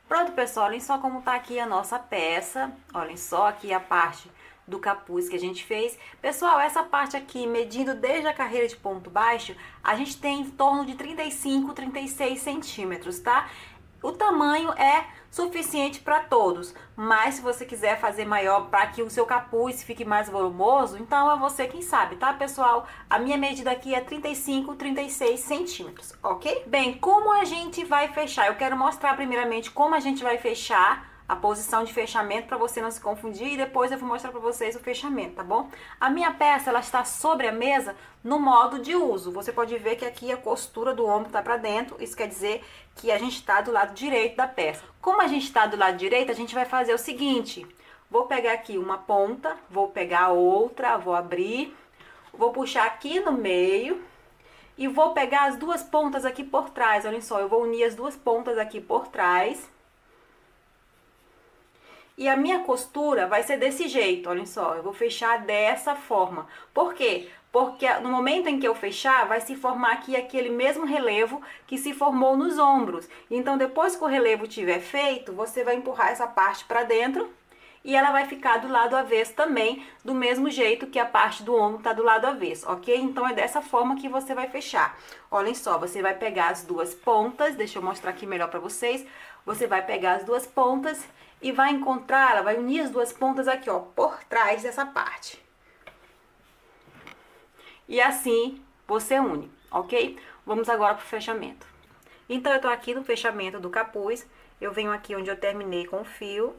Pronto, pessoal, olhem só como tá aqui a nossa peça. Olhem só aqui a parte do capuz que a gente fez. Pessoal, essa parte aqui, medindo desde a carreira de ponto baixo, a gente tem em torno de 35, 36 centímetros, tá? O tamanho é suficiente para todos, mas se você quiser fazer maior para que o seu capuz fique mais volumoso, então é você quem sabe, tá, pessoal? A minha medida aqui é 35, 36 centímetros, ok? Bem, como a gente vai fechar? Eu quero mostrar primeiramente como a gente vai fechar, a posição de fechamento para você não se confundir, e depois eu vou mostrar para vocês o fechamento, tá bom? A minha peça, ela está sobre a mesa no modo de uso. Você pode ver que aqui a costura do ombro tá para dentro, isso quer dizer que a gente está do lado direito da peça. Como a gente está do lado direito, a gente vai fazer o seguinte: vou pegar aqui uma ponta, vou pegar outra, vou abrir, vou puxar aqui no meio e vou pegar as 2 pontas aqui por trás. Olha só, eu vou unir as 2 pontas aqui por trás. E a minha costura vai ser desse jeito, olhem só, eu vou fechar dessa forma. Por quê? Porque no momento em que eu fechar, vai se formar aqui aquele mesmo relevo que se formou nos ombros. Então, depois que o relevo tiver feito, você vai empurrar essa parte para dentro e ela vai ficar do lado avesso também, do mesmo jeito que a parte do ombro tá do lado avesso, ok? Então, é dessa forma que você vai fechar. Olhem só, você vai pegar as 2 pontas, deixa eu mostrar aqui melhor para vocês. Você vai pegar as 2 pontas e vai encontrar, ela vai unir as 2 pontas aqui, ó, por trás dessa parte. E assim você une, ok? Vamos agora pro fechamento. Então, eu tô aqui no fechamento do capuz, eu venho aqui onde eu terminei com o fio.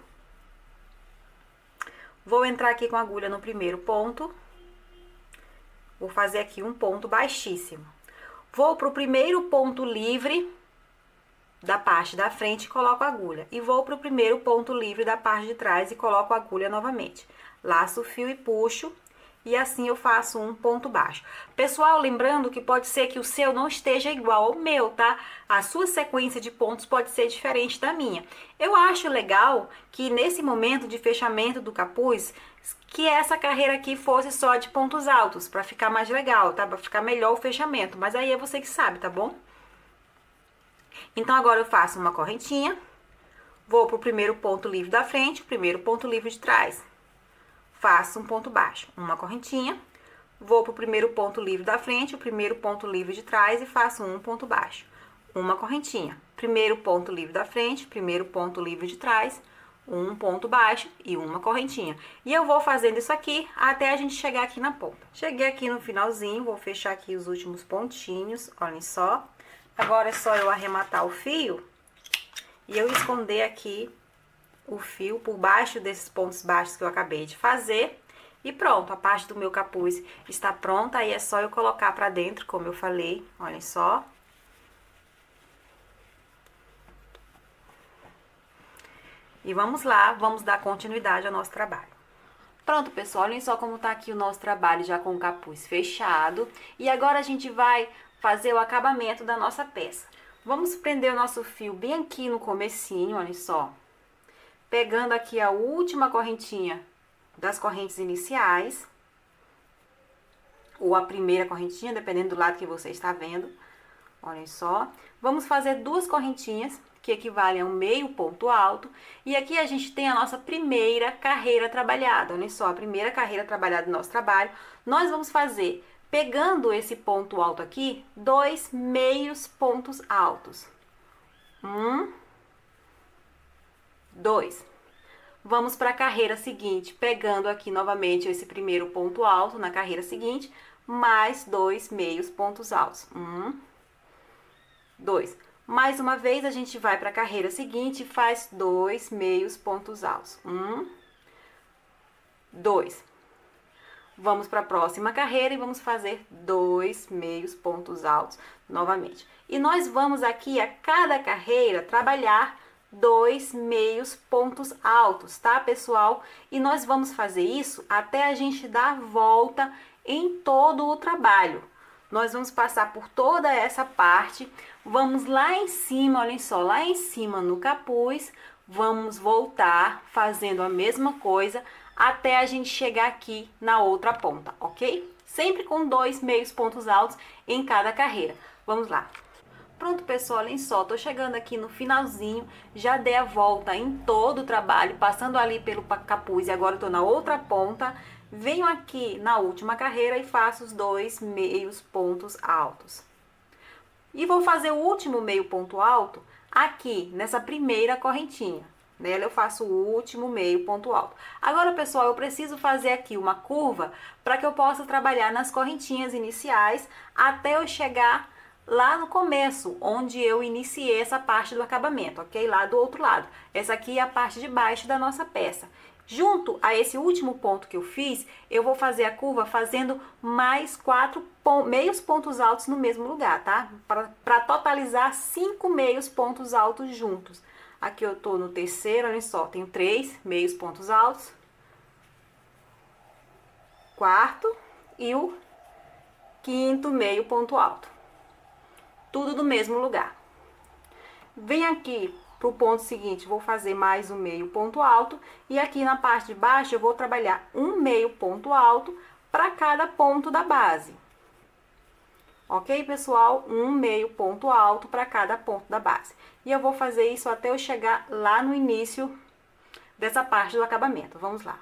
Vou entrar aqui com a agulha no primeiro ponto. Vou fazer aqui um ponto baixíssimo. Vou pro primeiro ponto livre da parte da frente e coloco a agulha. E vou pro primeiro ponto livre da parte de trás e coloco a agulha novamente. Laço o fio e puxo. E assim eu faço um ponto baixo. Pessoal, lembrando que pode ser que o seu não esteja igual ao meu, tá? A sua sequência de pontos pode ser diferente da minha. Eu acho legal que nesse momento de fechamento do capuz, que essa carreira aqui fosse só de pontos altos, pra ficar mais legal, tá? Pra ficar melhor o fechamento. Mas aí é você que sabe, tá bom? Então, agora eu faço uma correntinha. Vou pro primeiro ponto livre da frente, primeiro ponto livre de trás. Faço um ponto baixo, uma correntinha, vou pro primeiro ponto livre da frente, o primeiro ponto livre de trás e faço um ponto baixo, uma correntinha. Primeiro ponto livre da frente, primeiro ponto livre de trás, um ponto baixo e uma correntinha. E eu vou fazendo isso aqui até a gente chegar aqui na ponta. Cheguei aqui no finalzinho, vou fechar aqui os últimos pontinhos, olhem só. Agora é só eu arrematar o fio e eu esconder aqui o fio por baixo desses pontos baixos que eu acabei de fazer. E pronto, a parte do meu capuz está pronta. Aí é só eu colocar pra dentro, como eu falei, olhem só. E vamos lá, vamos dar continuidade ao nosso trabalho. Pronto, pessoal, olhem só como tá aqui o nosso trabalho já com o capuz fechado. E agora a gente vai fazer o acabamento da nossa peça. Vamos prender o nosso fio bem aqui no comecinho, olhem só. Pegando aqui a última correntinha das correntes iniciais. Ou a primeira correntinha, dependendo do lado que você está vendo. Olhem só. Vamos fazer duas correntinhas, que equivalem a um meio ponto alto. E aqui a gente tem a nossa primeira carreira trabalhada. Olhem só, a primeira carreira trabalhada do nosso trabalho. Nós vamos fazer, pegando esse ponto alto aqui, 2 meios pontos altos. 1, 2. Vamos para a carreira seguinte, pegando aqui novamente esse primeiro ponto alto na carreira seguinte, mais 2 meios pontos altos. 1, 2. Mais uma vez, a gente vai para a carreira seguinte e faz 2 meios pontos altos. 1, 2. Vamos para a próxima carreira e vamos fazer 2 meios pontos altos novamente. E nós vamos aqui, a cada carreira, trabalhar 2 meios pontos altos, tá, pessoal? E nós vamos fazer isso até a gente dar a volta em todo o trabalho. Nós vamos passar por toda essa parte, vamos lá em cima, olhem só, lá em cima no capuz, vamos voltar fazendo a mesma coisa até a gente chegar aqui na outra ponta, ok? Sempre com 2 meios pontos altos em cada carreira. Vamos lá. Pronto, pessoal, olhem só, tô chegando aqui no finalzinho, já dei a volta em todo o trabalho, passando ali pelo capuz e agora eu tô na outra ponta. Venho aqui na última carreira e faço os 2 meios pontos altos. E vou fazer o último meio ponto alto aqui, nessa primeira correntinha. Nela eu faço o último meio ponto alto. Agora, pessoal, eu preciso fazer aqui uma curva para que eu possa trabalhar nas correntinhas iniciais até eu chegar lá no começo, onde eu iniciei essa parte do acabamento, ok? Lá do outro lado. Essa aqui é a parte de baixo da nossa peça. Junto a esse último ponto que eu fiz, eu vou fazer a curva fazendo mais 4 meios pontos altos no mesmo lugar, tá? Para totalizar 5 meios pontos altos juntos. Aqui eu tô no terceiro, olha só, tenho 3 meios pontos altos. Quarto e o quinto meio ponto alto. Tudo do mesmo lugar. Vem aqui pro ponto seguinte, vou fazer mais um meio ponto alto. E aqui na parte de baixo eu vou trabalhar um meio ponto alto para cada ponto da base. Ok, pessoal? Um meio ponto alto para cada ponto da base. E eu vou fazer isso até eu chegar lá no início dessa parte do acabamento. Vamos lá.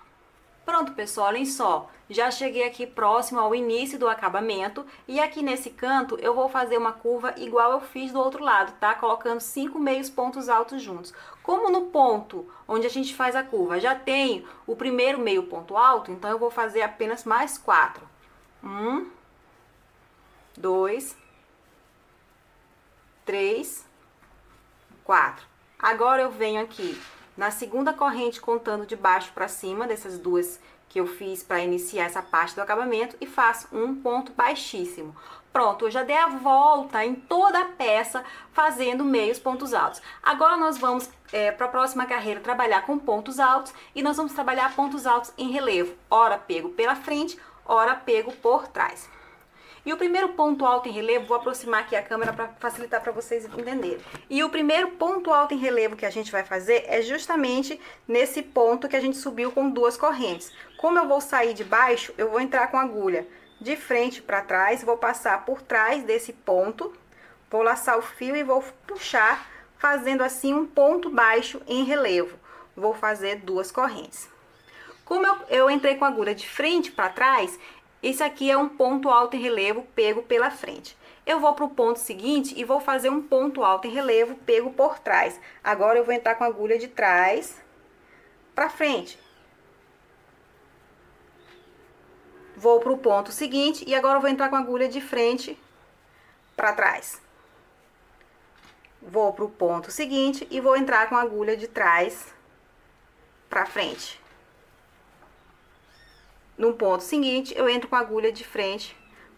Pronto, pessoal, olhem só, já cheguei aqui próximo ao início do acabamento e aqui nesse canto eu vou fazer uma curva igual eu fiz do outro lado, tá? Colocando 5 meios pontos altos juntos. Como no ponto onde a gente faz a curva já tem o primeiro meio ponto alto, então eu vou fazer apenas mais 4. 1, 2, 3, 4. Agora eu venho aqui na segunda corrente, contando de baixo para cima, dessas duas que eu fiz para iniciar essa parte do acabamento, e faço um ponto baixíssimo. Pronto, eu já dei a volta em toda a peça, fazendo meios pontos altos. Agora nós vamos, para a próxima carreira, trabalhar com pontos altos, e nós vamos trabalhar pontos altos em relevo. Ora pego pela frente, ora pego por trás. E o primeiro ponto alto em relevo, vou aproximar aqui a câmera para facilitar para vocês entenderem. E o primeiro ponto alto em relevo que a gente vai fazer é justamente nesse ponto que a gente subiu com duas correntes. Como eu vou sair de baixo, eu vou entrar com a agulha de frente para trás, vou passar por trás desse ponto, vou laçar o fio e vou puxar, fazendo assim um ponto baixo em relevo. Vou fazer duas correntes. Como eu entrei com a agulha de frente para trás, esse aqui é um ponto alto em relevo pego pela frente. Eu vou para o ponto seguinte e vou fazer um ponto alto em relevo pego por trás. Agora eu vou entrar com a agulha de trás para frente. Vou para o ponto seguinte e agora eu vou entrar com a agulha de frente para trás. Vou para o ponto seguinte e vou entrar com a agulha de trás para frente. No ponto seguinte, eu entro com a agulha de frente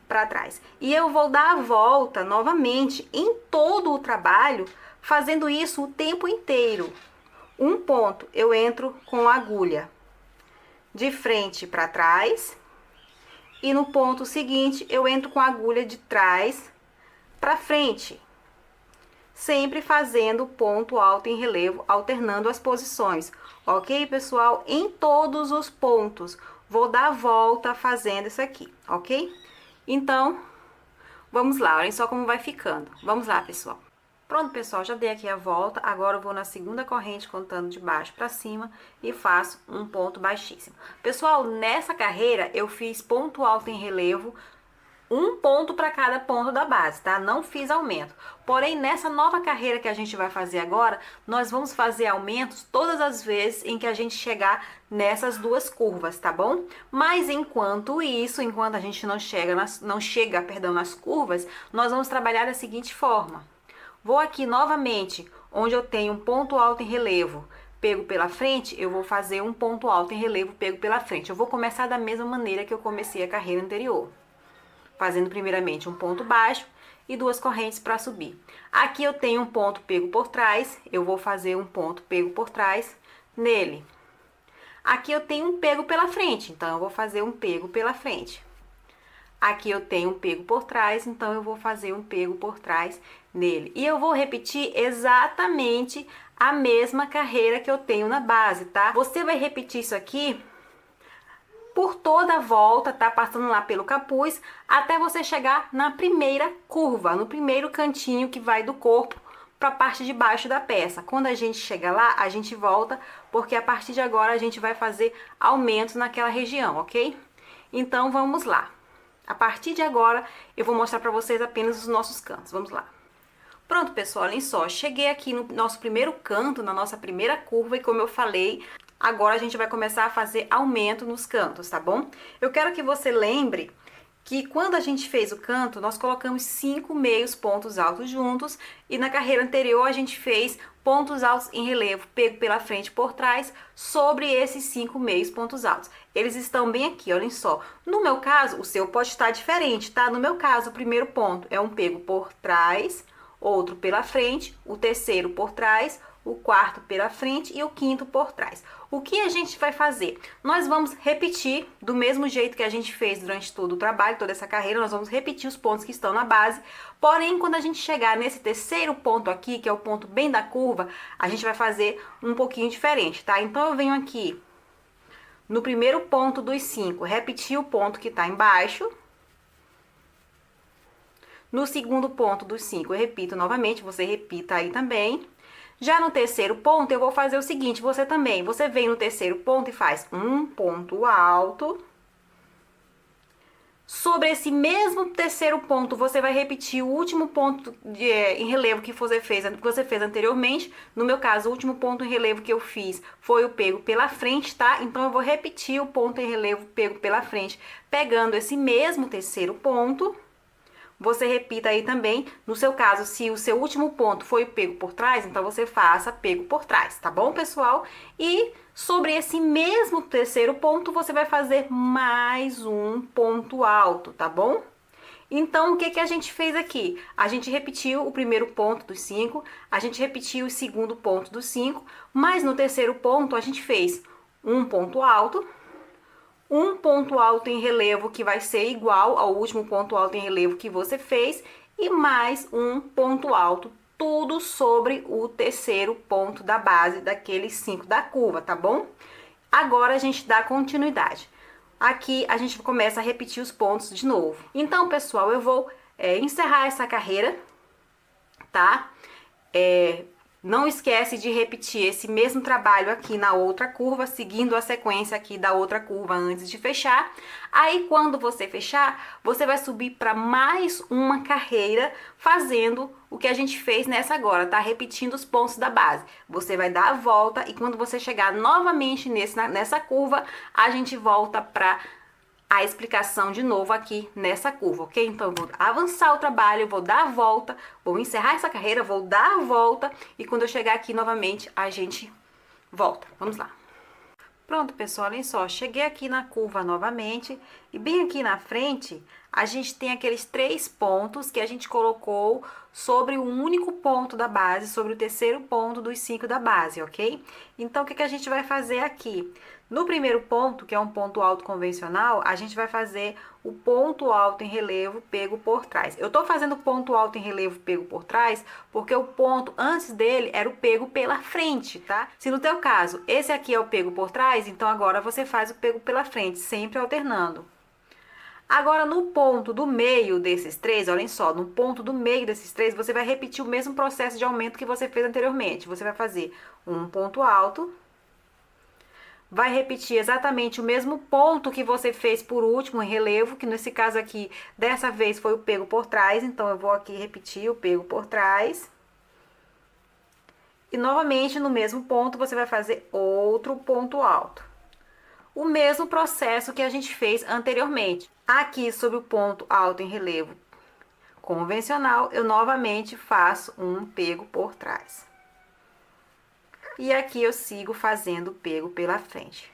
para trás. E eu vou dar a volta novamente em todo o trabalho, fazendo isso o tempo inteiro. Um ponto, eu entro com a agulha de frente para trás. E no ponto seguinte, eu entro com a agulha de trás para frente. Sempre fazendo ponto alto em relevo, alternando as posições. Ok, pessoal? Em todos os pontos. Vou dar a volta fazendo isso aqui, ok? Então, vamos lá, olhem só como vai ficando. Vamos lá, pessoal. Pronto, pessoal, já dei aqui a volta. Agora eu vou na segunda corrente, contando de baixo para cima e faço um ponto baixíssimo. Pessoal, nessa carreira eu fiz ponto alto em relevo, um ponto para cada ponto da base, tá? Não fiz aumento. Porém, nessa nova carreira que a gente vai fazer agora, nós vamos fazer aumentos todas as vezes em que a gente chegar nessas duas curvas, tá bom? Mas enquanto isso, enquanto a gente não chega nas curvas, nós vamos trabalhar da seguinte forma. Vou aqui novamente, onde eu tenho um ponto alto em relevo, pego pela frente, eu vou fazer um ponto alto em relevo, pego pela frente. Eu vou começar da mesma maneira que eu comecei a carreira anterior, fazendo primeiramente um ponto baixo e duas correntes para subir. Aqui eu tenho um ponto pego por trás, eu vou fazer um ponto pego por trás nele. Aqui eu tenho um pego pela frente, então eu vou fazer um pego pela frente. Aqui eu tenho um pego por trás, então eu vou fazer um pego por trás nele. E eu vou repetir exatamente a mesma carreira que eu tenho na base, tá? Você vai repetir isso aqui por toda a volta, tá? Passando lá pelo capuz, até você chegar na primeira curva, no primeiro cantinho que vai do corpo para a parte de baixo da peça. Quando a gente chega lá, a gente volta, porque a partir de agora a gente vai fazer aumentos naquela região, ok? Então, vamos lá. A partir de agora, eu vou mostrar para vocês apenas os nossos cantos. Vamos lá. Pronto, pessoal, olhem só. Cheguei aqui no nosso primeiro canto, na nossa primeira curva, e como eu falei, agora a gente vai começar a fazer aumento nos cantos, tá bom? Eu quero que você lembre que quando a gente fez o canto, nós colocamos 5 meios pontos altos juntos, e na carreira anterior a gente fez pontos altos em relevo, pego pela frente e por trás, sobre esses 5 meios pontos altos. Eles estão bem aqui, olhem só. No meu caso, o seu pode estar diferente, tá? No meu caso, o primeiro ponto é um pego por trás, outro pela frente, o terceiro por trás, o quarto pela frente e o quinto por trás. O que a gente vai fazer? Nós vamos repetir do mesmo jeito que a gente fez durante todo o trabalho, toda essa carreira, nós vamos repetir os pontos que estão na base, porém, quando a gente chegar nesse terceiro ponto aqui, que é o ponto bem da curva, a gente vai fazer um pouquinho diferente, tá? Então, eu venho aqui no primeiro ponto dos 5, repetir o ponto que tá embaixo. No segundo ponto dos 5, eu repito novamente, você repita aí também. Já no terceiro ponto, eu vou fazer o seguinte, você vem no terceiro ponto e faz um ponto alto. Sobre esse mesmo terceiro ponto, você vai repetir o último ponto em relevo que você fez anteriormente. No meu caso, o último ponto em relevo que eu fiz foi o pego pela frente, tá? Então, eu vou repetir o ponto em relevo pego pela frente, pegando esse mesmo terceiro ponto. Você repita aí também, no seu caso, se o seu último ponto foi o pego por trás, então você faça pego por trás, tá bom, pessoal? E sobre esse mesmo terceiro ponto, você vai fazer mais um ponto alto, tá bom? Então, o que a gente fez aqui? A gente repetiu o primeiro ponto dos 5, a gente repetiu o segundo ponto dos 5, mas no terceiro ponto a gente fez um ponto alto, um ponto alto em relevo que vai ser igual ao último ponto alto em relevo que você fez e mais um ponto alto, tudo sobre o terceiro ponto da base daqueles 5 da curva, tá bom? Agora a gente dá continuidade. Aqui a gente começa a repetir os pontos de novo. Então, pessoal, eu vou encerrar essa carreira, tá? Não esquece de repetir esse mesmo trabalho aqui na outra curva, seguindo a sequência aqui da outra curva antes de fechar. Aí, quando você fechar, você vai subir para mais uma carreira, fazendo o que a gente fez nessa agora, tá? Repetindo os pontos da base. Você vai dar a volta e quando você chegar novamente nessa curva, a gente volta para a explicação de novo aqui nessa curva, ok? Então, eu vou avançar o trabalho, vou dar a volta, vou encerrar essa carreira, vou dar a volta e quando eu chegar aqui novamente, a gente volta. Vamos lá. Pronto, pessoal, olhem só, cheguei aqui na curva novamente e bem aqui na frente, a gente tem aqueles 3 pontos que a gente colocou sobre o único ponto da base, sobre o terceiro ponto dos 5 da base, ok? Então, o que a gente vai fazer aqui? No primeiro ponto, que é um ponto alto convencional, a gente vai fazer o ponto alto em relevo pego por trás. Eu tô fazendo ponto alto em relevo pego por trás porque o ponto antes dele era o pego pela frente, tá? Se no teu caso esse aqui é o pego por trás, então agora você faz o pego pela frente, sempre alternando. Agora, no ponto do meio desses três, olhem só, no ponto do meio desses três, você vai repetir o mesmo processo de aumento que você fez anteriormente. Você vai fazer um ponto alto, vai repetir exatamente o mesmo ponto que você fez por último em relevo, que nesse caso aqui, dessa vez foi o pego por trás, então eu vou aqui repetir o pego por trás. E novamente, no mesmo ponto, você vai fazer outro ponto alto. O mesmo processo que a gente fez anteriormente. Aqui, sobre o ponto alto em relevo convencional, eu novamente faço um pego por trás. E aqui eu sigo fazendo pego pela frente.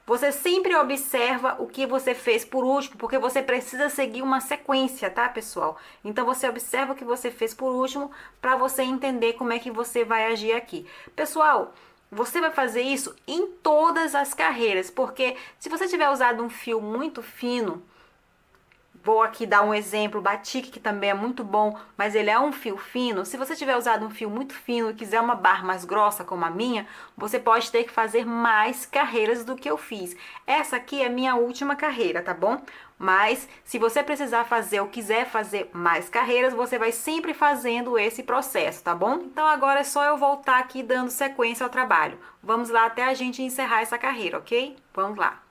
Você sempre observa o que você fez por último, porque você precisa seguir uma sequência, tá, pessoal? Então, você observa o que você fez por último para você entender como é que você vai agir aqui. Pessoal, você vai fazer isso em todas as carreiras, porque se você tiver usado um fio muito fino, vou aqui dar um exemplo, o batik, que também é muito bom, mas ele é um fio fino. Se você tiver usado um fio muito fino e quiser uma barra mais grossa como a minha, você pode ter que fazer mais carreiras do que eu fiz. Essa aqui é minha última carreira, tá bom? Mas se você precisar fazer ou quiser fazer mais carreiras, você vai sempre fazendo esse processo, tá bom? Então agora é só eu voltar aqui dando sequência ao trabalho. Vamos lá até a gente encerrar essa carreira, ok? Vamos lá.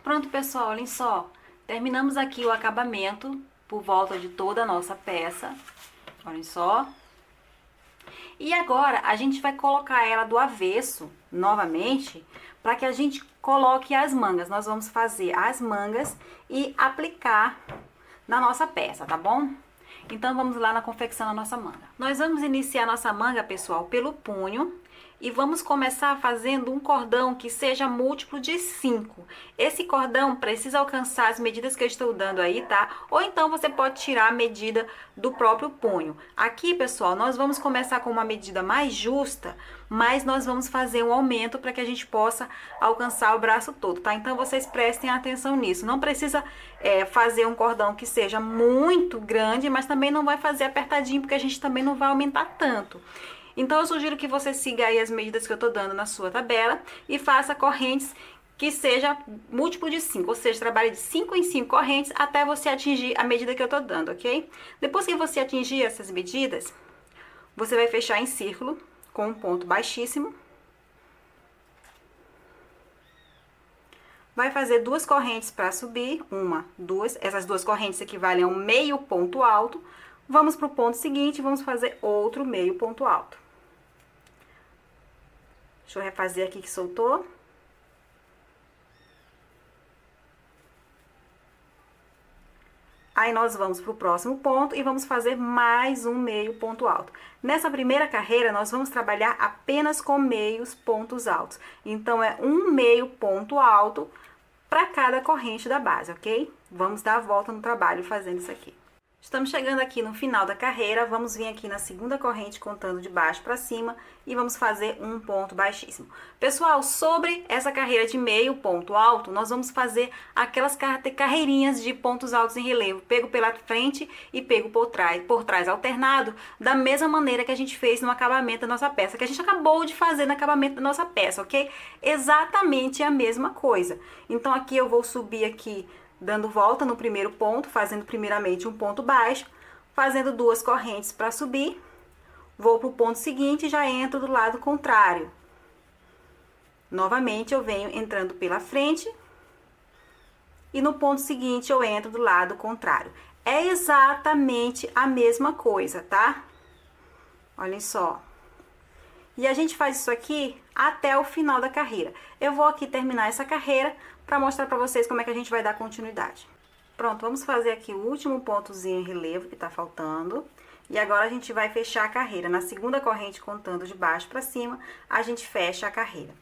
Pronto, pessoal, olhem só. Terminamos aqui o acabamento por volta de toda a nossa peça. Olhem só. E agora a gente vai colocar ela do avesso novamente para que a gente coloque as mangas. Nós vamos fazer as mangas e aplicar na nossa peça, tá bom? Então vamos lá na confecção da nossa manga. Nós vamos iniciar nossa manga, pessoal, pelo punho. E vamos começar fazendo um cordão que seja múltiplo de 5. Esse cordão precisa alcançar as medidas que eu estou dando aí, tá? Ou então você pode tirar a medida do próprio punho. Aqui, pessoal, nós vamos começar com uma medida mais justa, mas nós vamos fazer um aumento para que a gente possa alcançar o braço todo, tá? Então, vocês prestem atenção nisso. Não precisa fazer um cordão que seja muito grande, mas também não vai fazer apertadinho, porque a gente também não vai aumentar tanto. Então, eu sugiro que você siga aí as medidas que eu tô dando na sua tabela e faça correntes que seja múltiplo de 5, ou seja, trabalhe de 5 em 5 correntes até você atingir a medida que eu tô dando, ok? Depois que você atingir essas medidas, você vai fechar em círculo com um ponto baixíssimo. Vai fazer 2 correntes para subir, 1, 2, essas 2 correntes equivalem a um meio ponto alto. Vamos para o ponto seguinte, vamos fazer outro meio ponto alto. Deixa eu refazer aqui que soltou. Aí, nós vamos para o próximo ponto e vamos fazer mais um meio ponto alto. Nessa primeira carreira, nós vamos trabalhar apenas com meios pontos altos. Então, é um meio ponto alto para cada corrente da base, ok? Vamos dar a volta no trabalho fazendo isso aqui. Estamos chegando aqui no final da carreira, vamos vir aqui na segunda corrente contando de baixo para cima e vamos fazer um ponto baixíssimo. Pessoal, sobre essa carreira de meio ponto alto, nós vamos fazer aquelas carreirinhas de pontos altos em relevo, pego pela frente e pego por trás, alternado, da mesma maneira que a gente fez no acabamento da nossa peça, que a gente acabou de fazer no acabamento da nossa peça, ok? Exatamente a mesma coisa. Então, aqui eu vou subir aqui dando volta no primeiro ponto, fazendo primeiramente um ponto baixo, fazendo 2 correntes para subir, vou para o ponto seguinte e já entro do lado contrário. Novamente, eu venho entrando pela frente e no ponto seguinte eu entro do lado contrário. É exatamente a mesma coisa, tá? Olhem só. E a gente faz isso aqui até o final da carreira. Eu vou aqui terminar essa carreira para mostrar para vocês como é que a gente vai dar continuidade. Pronto, vamos fazer aqui o último pontozinho em relevo que tá faltando. E agora a gente vai fechar a carreira. Na segunda corrente, contando de baixo para cima, a gente fecha a carreira.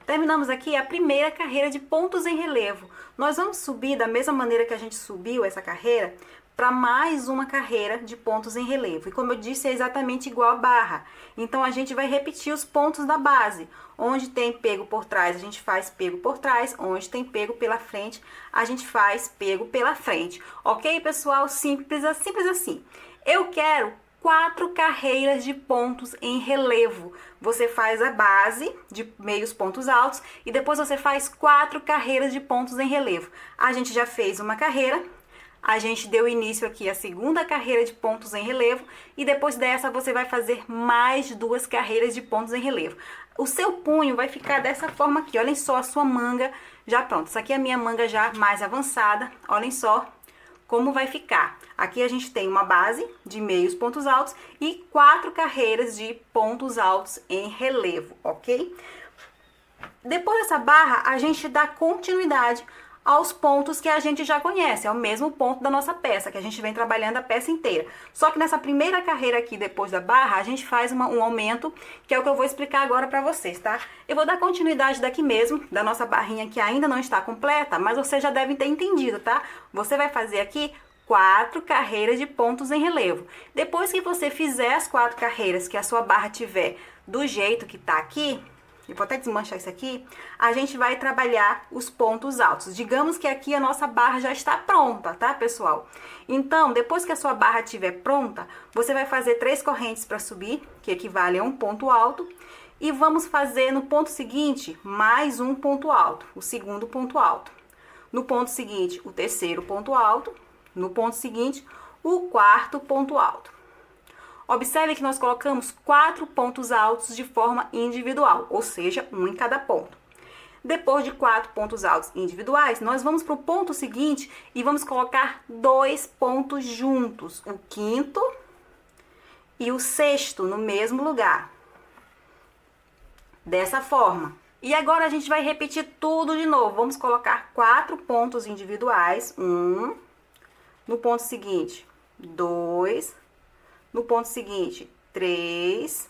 Terminamos aqui a primeira carreira de pontos em relevo. Nós vamos subir da mesma maneira que a gente subiu essa carreira para mais uma carreira de pontos em relevo. E como eu disse, é exatamente igual a barra. Então, a gente vai repetir os pontos da base. Onde tem pego por trás, a gente faz pego por trás. Onde tem pego pela frente, a gente faz pego pela frente. Ok, pessoal? Simples assim. Eu quero 4 carreiras de pontos em relevo. Você faz a base de meios pontos altos e depois você faz 4 carreiras de pontos em relevo. A gente já fez uma carreira, a gente deu início aqui à segunda carreira de pontos em relevo e depois dessa você vai fazer mais 2 carreiras de pontos em relevo. O seu punho vai ficar dessa forma aqui, olhem só a sua manga já pronta. Essa aqui é a minha manga já mais avançada, olhem só como vai ficar. Aqui a gente tem uma base de meios pontos altos e 4 carreiras de pontos altos em relevo, ok? Depois dessa barra, a gente dá continuidade aos pontos que a gente já conhece, é o mesmo ponto da nossa peça, que a gente vem trabalhando a peça inteira. Só que nessa primeira carreira aqui, depois da barra, a gente faz um aumento, que é o que eu vou explicar agora pra vocês, tá? Eu vou dar continuidade daqui mesmo, da nossa barrinha que ainda não está completa, mas vocês já devem ter entendido, tá? Você vai fazer aqui 4 carreiras de pontos em relevo. Depois que você fizer as 4 carreiras, que a sua barra tiver do jeito que tá aqui, eu vou até desmanchar isso aqui, a gente vai trabalhar os pontos altos. Digamos que aqui a nossa barra já está pronta, tá, pessoal? Então, depois que a sua barra estiver pronta, você vai fazer 3 correntes para subir, que equivale a um ponto alto, e vamos fazer no ponto seguinte mais um ponto alto, o segundo ponto alto. No ponto seguinte, o terceiro ponto alto. No ponto seguinte, o quarto ponto alto. Observe que nós colocamos 4 pontos altos de forma individual, ou seja, um em cada ponto. Depois de 4 pontos altos individuais, nós vamos para o ponto seguinte e vamos colocar 2 pontos juntos, o quinto e o sexto no mesmo lugar. Dessa forma. E agora a gente vai repetir tudo de novo. Vamos colocar 4 pontos individuais, no ponto seguinte, 2, no ponto seguinte, 3,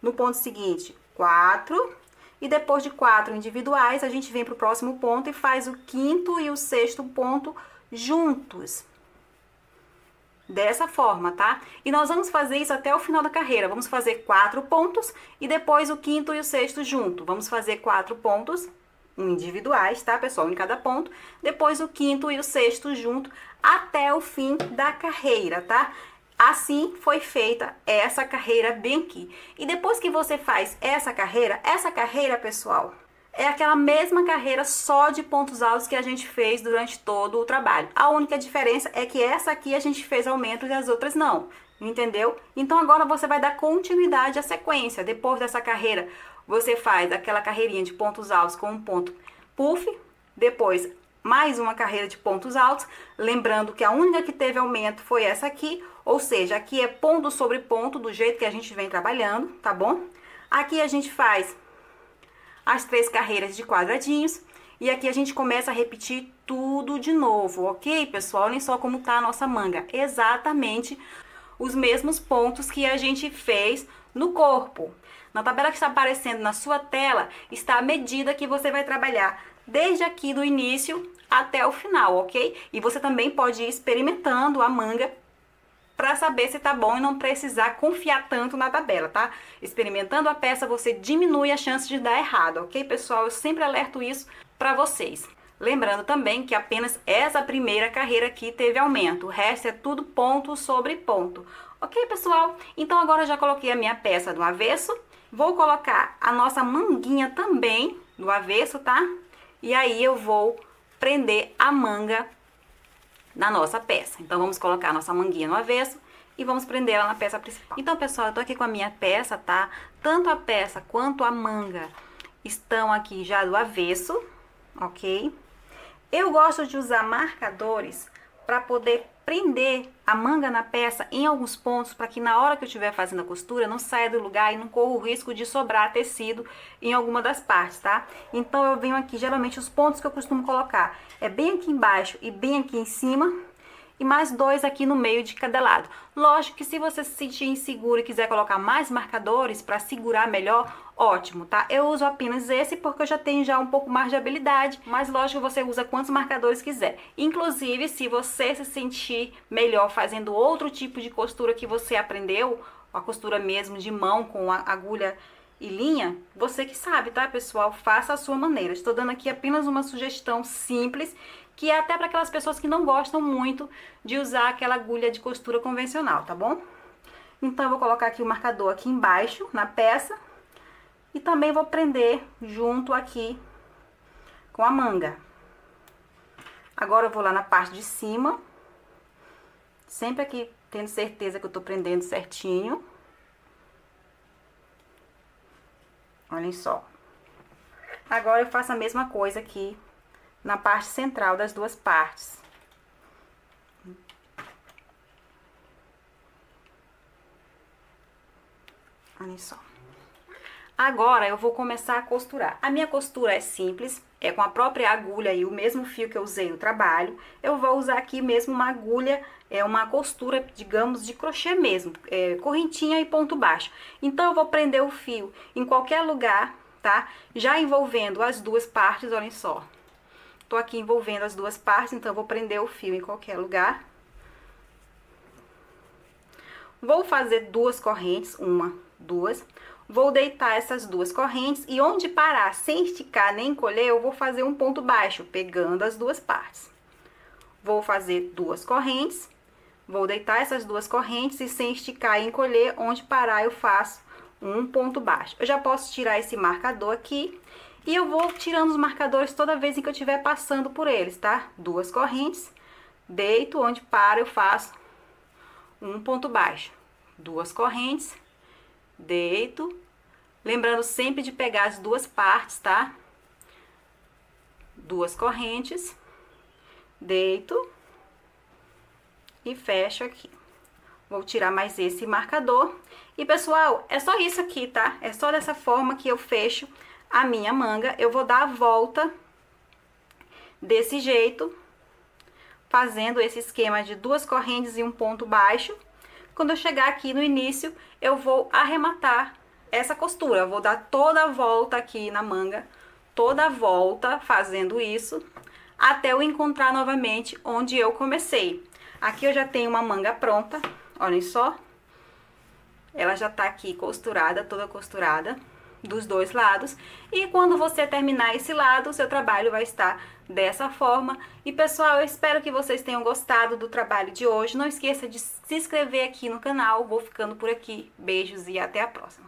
no ponto seguinte, 4, e depois de 4 individuais, a gente vem para o próximo ponto e faz o quinto e o sexto ponto juntos. Dessa forma, tá? E nós vamos fazer isso até o final da carreira. Vamos fazer 4 pontos e depois o quinto e o sexto junto. Vamos fazer 4 pontos individuais, tá, pessoal? Em cada ponto. Depois o quinto e o sexto junto até o fim da carreira, tá? Assim foi feita essa carreira bem aqui. E depois que você faz essa carreira, pessoal, é aquela mesma carreira só de pontos altos que a gente fez durante todo o trabalho. A única diferença é que essa aqui a gente fez aumento e as outras não, entendeu? Então agora você vai dar continuidade à sequência. Depois dessa carreira, você faz aquela carreirinha de pontos altos com um ponto puff, depois mais uma carreira de pontos altos, lembrando que a única que teve aumento foi essa aqui, ou seja, aqui é ponto sobre ponto, do jeito que a gente vem trabalhando, tá bom? Aqui a gente faz as 3 carreiras de quadradinhos, e aqui a gente começa a repetir tudo de novo, ok, pessoal? Olhem só como tá a nossa manga, exatamente os mesmos pontos que a gente fez no corpo. Na tabela que está aparecendo na sua tela, está a medida que você vai trabalhar desde aqui do início até o final, ok? E você também pode ir experimentando a manga para saber se tá bom e não precisar confiar tanto na tabela, tá? Experimentando a peça, você diminui a chance de dar errado, ok, pessoal? Eu sempre alerto isso para vocês. Lembrando também que apenas essa primeira carreira aqui teve aumento, o resto é tudo ponto sobre ponto. Ok, pessoal? Então agora eu já coloquei a minha peça do avesso, vou colocar a nossa manguinha também do avesso, tá? E aí eu vou prender a manga na nossa peça. Então vamos colocar a nossa manguinha no avesso e vamos prender ela na peça principal. Então, pessoal, eu tô aqui com a minha peça, tá? Tanto a peça quanto a manga estão aqui já do avesso, ok? Eu gosto de usar marcadores para poder prender a manga na peça em alguns pontos, para que na hora que eu estiver fazendo a costura não saia do lugar e não corra o risco de sobrar tecido em alguma das partes, tá? Então eu venho aqui, geralmente os pontos que eu costumo colocar é bem aqui embaixo e bem aqui em cima, e mais 2 aqui no meio de cada lado. Lógico que se você se sentir inseguro e quiser colocar mais marcadores para segurar melhor, ótimo, tá? Eu uso apenas esse porque eu já tenho já um pouco mais de habilidade, mas lógico você usa quantos marcadores quiser. Inclusive, se você se sentir melhor fazendo outro tipo de costura que você aprendeu, a costura mesmo de mão com a agulha e linha, você que sabe, tá, pessoal? Faça a sua maneira. Estou dando aqui apenas uma sugestão simples, que é até para aquelas pessoas que não gostam muito de usar aquela agulha de costura convencional, tá bom? Então, eu vou colocar aqui o marcador aqui embaixo, na peça, e também vou prender junto aqui com a manga. Agora, eu vou lá na parte de cima, sempre aqui tendo certeza que eu tô prendendo certinho. Olhem só. Agora, eu faço a mesma coisa aqui na parte central das duas partes. Olhem só. Agora, eu vou começar a costurar. A minha costura é simples, é com a própria agulha e o mesmo fio que eu usei no trabalho. Eu vou usar aqui mesmo uma agulha, uma costura, digamos, de crochê mesmo, correntinha e ponto baixo. Então, eu vou prender o fio em qualquer lugar, tá? Já envolvendo as duas partes, olhem só. Tô aqui envolvendo as duas partes, então eu vou prender o fio em qualquer lugar. Vou fazer 2 correntes, 1, 2. Vou deitar essas 2 correntes e onde parar, sem esticar nem encolher, eu vou fazer um ponto baixo, pegando as duas partes. Vou fazer 2 correntes, vou deitar essas 2 correntes e sem esticar e encolher, onde parar eu faço um ponto baixo. Eu já posso tirar esse marcador aqui e eu vou tirando os marcadores toda vez em que eu estiver passando por eles, tá? 2 correntes, deito, onde para eu faço um ponto baixo. 2 correntes, deito, lembrando sempre de pegar as duas partes, tá? 2 correntes, deito e fecho aqui. Vou tirar mais esse marcador. E, pessoal, é só isso aqui, tá? É só dessa forma que eu fecho a minha manga. Eu vou dar a volta desse jeito, fazendo esse esquema de 2 correntes e um ponto baixo. Quando eu chegar aqui no início, eu vou arrematar essa costura. Eu vou dar toda a volta aqui na manga, toda a volta fazendo isso, até eu encontrar novamente onde eu comecei. Aqui eu já tenho uma manga pronta, olhem só. Ela já tá aqui costurada, toda costurada, dos 2 lados. E quando você terminar esse lado, o seu trabalho vai estar dessa forma. E, pessoal, eu espero que vocês tenham gostado do trabalho de hoje. Não esqueça de se inscrever aqui no canal. Vou ficando por aqui. Beijos e até a próxima.